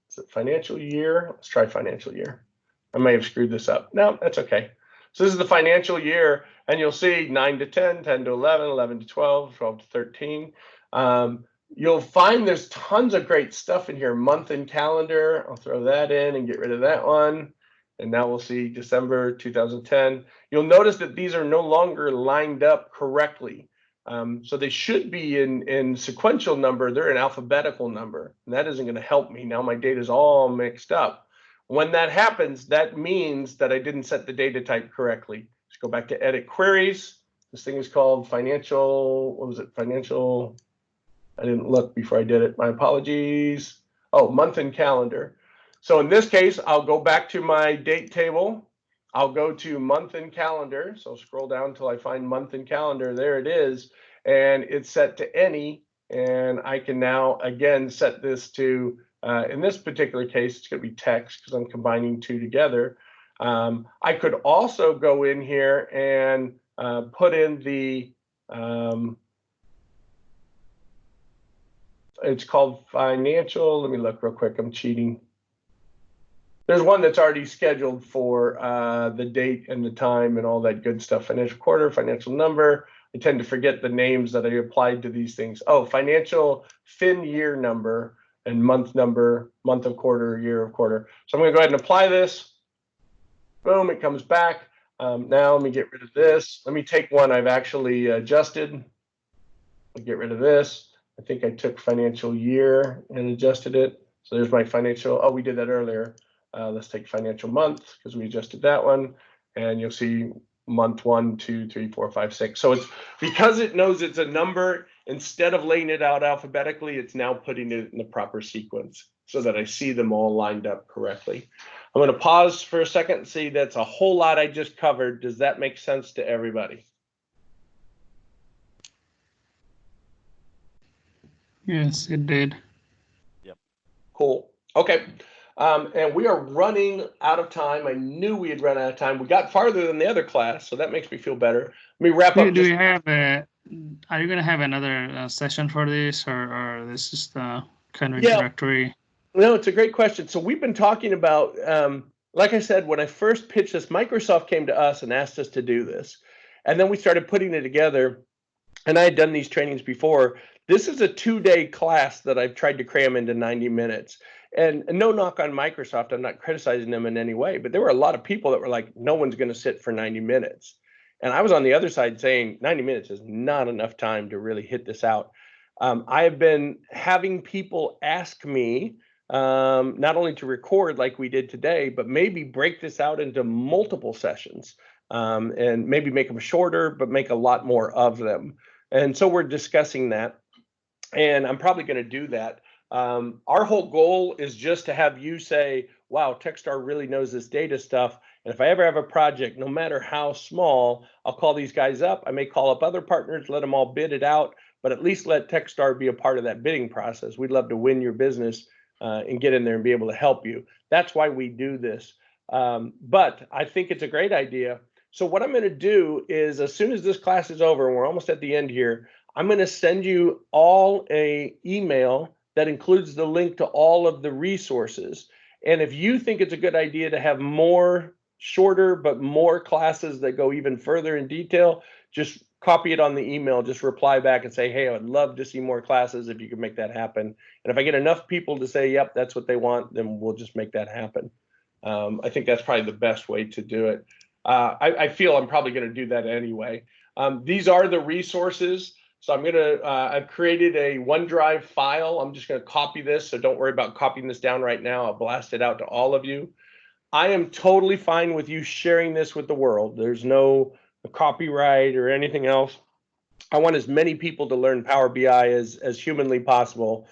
is it financial year? Let's try financial year. I may have screwed this up. No, that's okay. So this is the financial year, and you'll see 9 to 10, 10 to 11, 11 to 12, 12 to 13. You'll find there's tons of great stuff in here. Month and calendar, I'll throw that in and get rid of that one. And now we'll see December 2010. You'll notice that these are no longer lined up correctly. So they should be in sequential number. They're in alphabetical number. And that isn't going to help me. Now my data is all mixed up. When that happens, that means that I didn't set the data type correctly. Let's go back to edit queries. This thing is called financial, what was it? Financial, I didn't look before I did it. My apologies. Oh, month and calendar. So in this case, I'll go back to my date table. I'll go to month and calendar. So scroll down until I find month and calendar. There it is. And it's set to any. And I can now, again, set this to, in this particular case, it's going to be text because I'm combining two together. I could also go in here and put in the, it's called financial. Let me look real quick. I'm cheating. There's one that's already scheduled for the date and the time and all that good stuff. Financial quarter, financial number. I tend to forget the names that I applied to these things. Oh, financial fin year number and month number, month of quarter, year of quarter. So I'm going to go ahead and apply this. Boom, it comes back. Now let me get rid of this. Let me take one I've actually adjusted. I'll get rid of this. I think I took financial year and adjusted it. So there's my financial. Oh, we did that earlier. Let's take financial month because we adjusted that one. And you'll see month 1, 2, 3, 4, 5, 6. So it's because it knows it's a number, instead of laying it out alphabetically, it's now putting it in the proper sequence so that I see them all lined up correctly. I'm going to pause for a second and see that's a whole lot I just covered. Does that make sense to everybody? Yes, it did. Yep. Cool. Okay. And we are running out of time. I knew we had run out of time. We got farther than the other class, so that makes me feel better. Let me wrap up. Do we have a? Are you going to have another session for this, or this is the kind of introductory? No, it's a great question. So we've been talking about, like I said, when I first pitched this, Microsoft came to us and asked us to do this, and then we started putting it together. And I had done these trainings before. This is a 2-day class that I've tried to cram into 90 minutes. And no knock on Microsoft, I'm not criticizing them in any way, but there were a lot of people that were like, no one's going to sit for 90 minutes. And I was on the other side saying 90 minutes is not enough time to really hit this out. I have been having people ask me not only to record like we did today, but maybe break this out into multiple sessions and maybe make them shorter, but make a lot more of them. And so we're discussing that, and I'm probably going to do that. Our whole goal is just to have you say, wow, TechStar really knows this data stuff. And if I ever have a project, no matter how small, I'll call these guys up. I may call up other partners, let them all bid it out, but at least let TechStar be a part of that bidding process. We'd love to win your business and get in there and be able to help you. That's why we do this. But I think it's a great idea. So what I'm going to do is, as soon as this class is over, and we're almost at the end here, I'm going to send you all an email that includes the link to all of the resources. And if you think it's a good idea to have more shorter but more classes that go even further in detail, just copy it on the email, just reply back and say, hey, I would love to see more classes if you could make that happen. And if I get enough people to say, yep, that's what they want, then we'll just make that happen. I think that's probably the best way to do it. I feel I'm probably going to do that anyway. These are the resources. So I'm going to, I've created a OneDrive file. I'm just going to copy this. So don't worry about copying this down right now. I'll blast it out to all of you. I am totally fine with you sharing this with the world. There's no copyright or anything else. I want as many people to learn Power BI as humanly possible.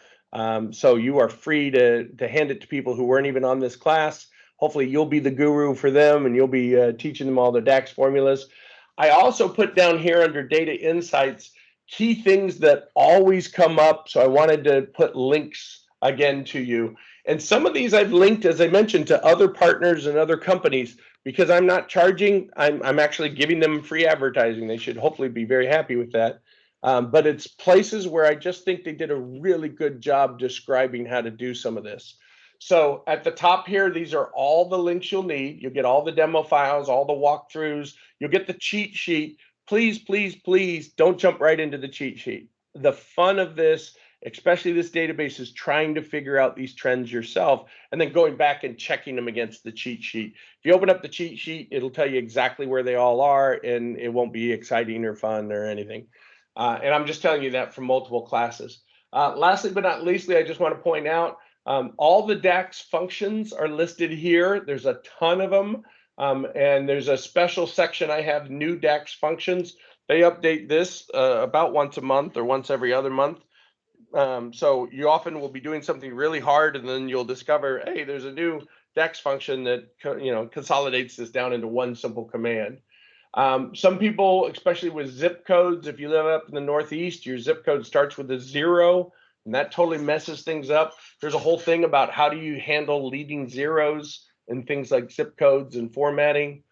So you are free to hand it to people who weren't even on this class. Hopefully you'll be the guru for them and you'll be teaching them all the DAX formulas. I also put down here under data insights, key things that always come up. So I wanted to put links again to you. And some of these I've linked, as I mentioned, to other partners and other companies because I'm not charging. I'm actually giving them free advertising. They should hopefully be very happy with that. But it's places where I just think they did a really good job describing how to do some of this. So at the top here, these are all the links you'll need. You'll get all the demo files, all the walkthroughs. You'll get the cheat sheet. Please, please, please don't jump right into the cheat sheet. The fun of this especially this database is trying to figure out these trends yourself and then going back and checking them against the cheat sheet. If you open up the cheat sheet, it'll tell you exactly where they all are, and it won't be exciting or fun or anything. And I'm just telling you that from multiple classes. Lastly but not leastly, I just want to point out all the DAX functions are listed here. There's a ton of them. And there's a special section I have, new DAX functions. They update this about once a month or once every other month. So you often will be doing something really hard, and then you'll discover, hey, there's a new DAX function that consolidates this down into one simple command. Some people, especially with zip codes, if you live up in the Northeast, your zip code starts with a 0, and that totally messes things up. There's a whole thing about how do you handle leading zeros and things like zip codes and formatting.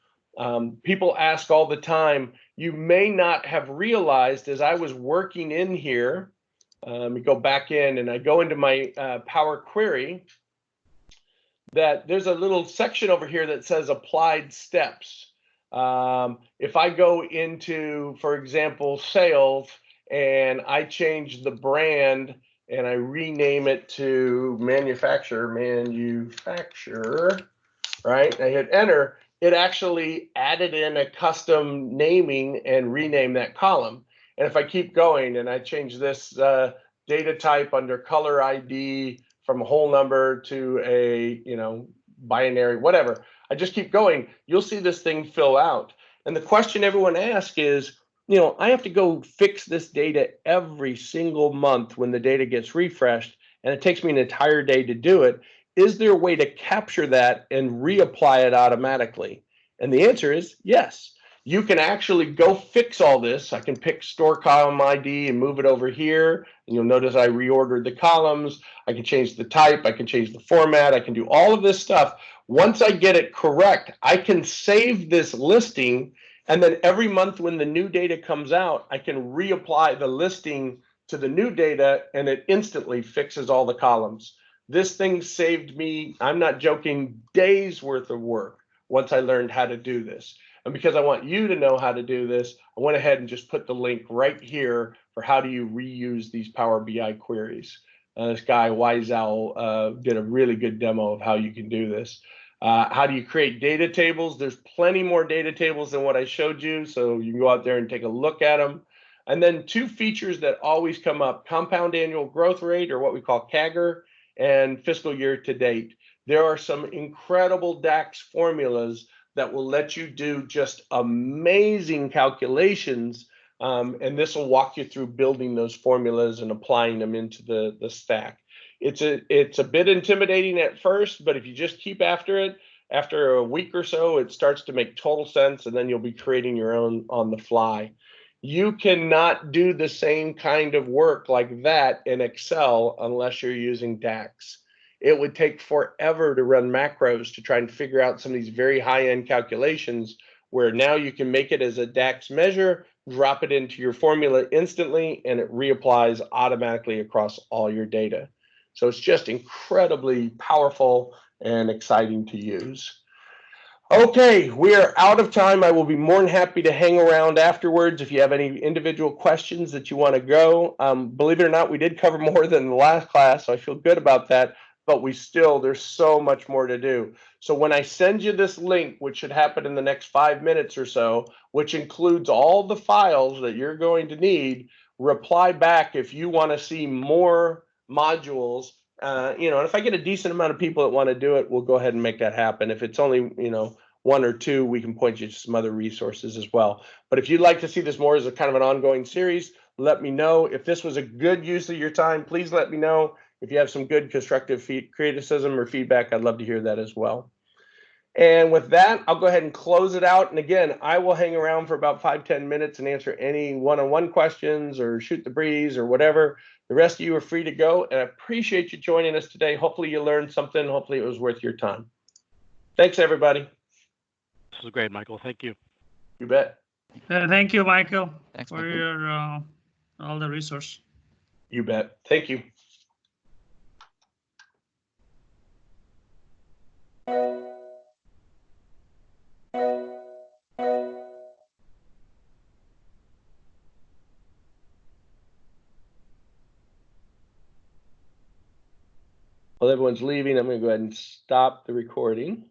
People ask all the time, you may not have realized as I was working in here, we go back in and I go into my Power Query, that there's a little section over here that says applied steps. If I go into, for example, sales, and I change the brand and I rename it to manufacturer, right? I hit enter, it actually added in a custom naming and rename that column. And if I keep going and I change this data type under color ID from a whole number to a binary, whatever, I just keep going, you'll see this thing fill out. And the question everyone asks is, I have to go fix this data every single month when the data gets refreshed, and it takes me an entire day to do it. Is there a way to capture that and reapply it automatically? And the answer is yes. You can actually go fix all this. I can pick store column ID and move it over here. And you'll notice I reordered the columns. I can change the type. I can change the format. I can do all of this stuff. Once I get it correct, I can save this listing. And then every month when the new data comes out, I can reapply the listing to the new data, and it instantly fixes all the columns. This thing saved me, I'm not joking, days worth of work once I learned how to do this. And because I want you to know how to do this, I went ahead and just put the link right here for how do you reuse these Power BI queries. This guy, Wiseowl, did a really good demo of how you can do this. How do you create data tables? There's plenty more data tables than what I showed you, so you can go out there and take a look at them. And then two features that always come up, compound annual growth rate, or what we call CAGR, and fiscal year to date. There are some incredible DAX formulas that will let you do just amazing calculations, and this will walk you through building those formulas and applying them into the stack. It's a bit intimidating at first, but if you just keep after it, after a week or so, it starts to make total sense, and then you'll be creating your own on the fly. You cannot do the same kind of work like that in Excel unless you're using DAX. It would take forever to run macros to try and figure out some of these very high-end calculations, where now you can make it as a DAX measure, drop it into your formula instantly, and it reapplies automatically across all your data. So it's just incredibly powerful and exciting to use. Okay, we are out of time. I will be more than happy to hang around afterwards if you have any individual questions that you want to go. Believe it or not, we did cover more than the last class, so I feel good about that, but there's so much more to do. So when I send you this link, which should happen in the next 5 minutes or so, which includes all the files that you're going to need, reply back if you want to see more modules. And if I get a decent amount of people that want to do it, we'll go ahead and make that happen. If it's only, one or two, we can point you to some other resources as well. But if you'd like to see this more as a kind of an ongoing series, let me know. If this was a good use of your time, please let me know. If you have some good constructive criticism or feedback, I'd love to hear that as well. And with that, I'll go ahead and close it out. And again, I will hang around for about 5-10 minutes and answer any one-on-one questions or shoot the breeze or whatever. The rest of you are free to go. And I appreciate you joining us today. Hopefully you learned something. Hopefully it was worth your time. Thanks, everybody. This was great, Michael. Thank you. You bet. Thank you, Michael, Thanks, for Michael. your all the resource. You bet. Thank you. While everyone's leaving, I'm going to go ahead and stop the recording.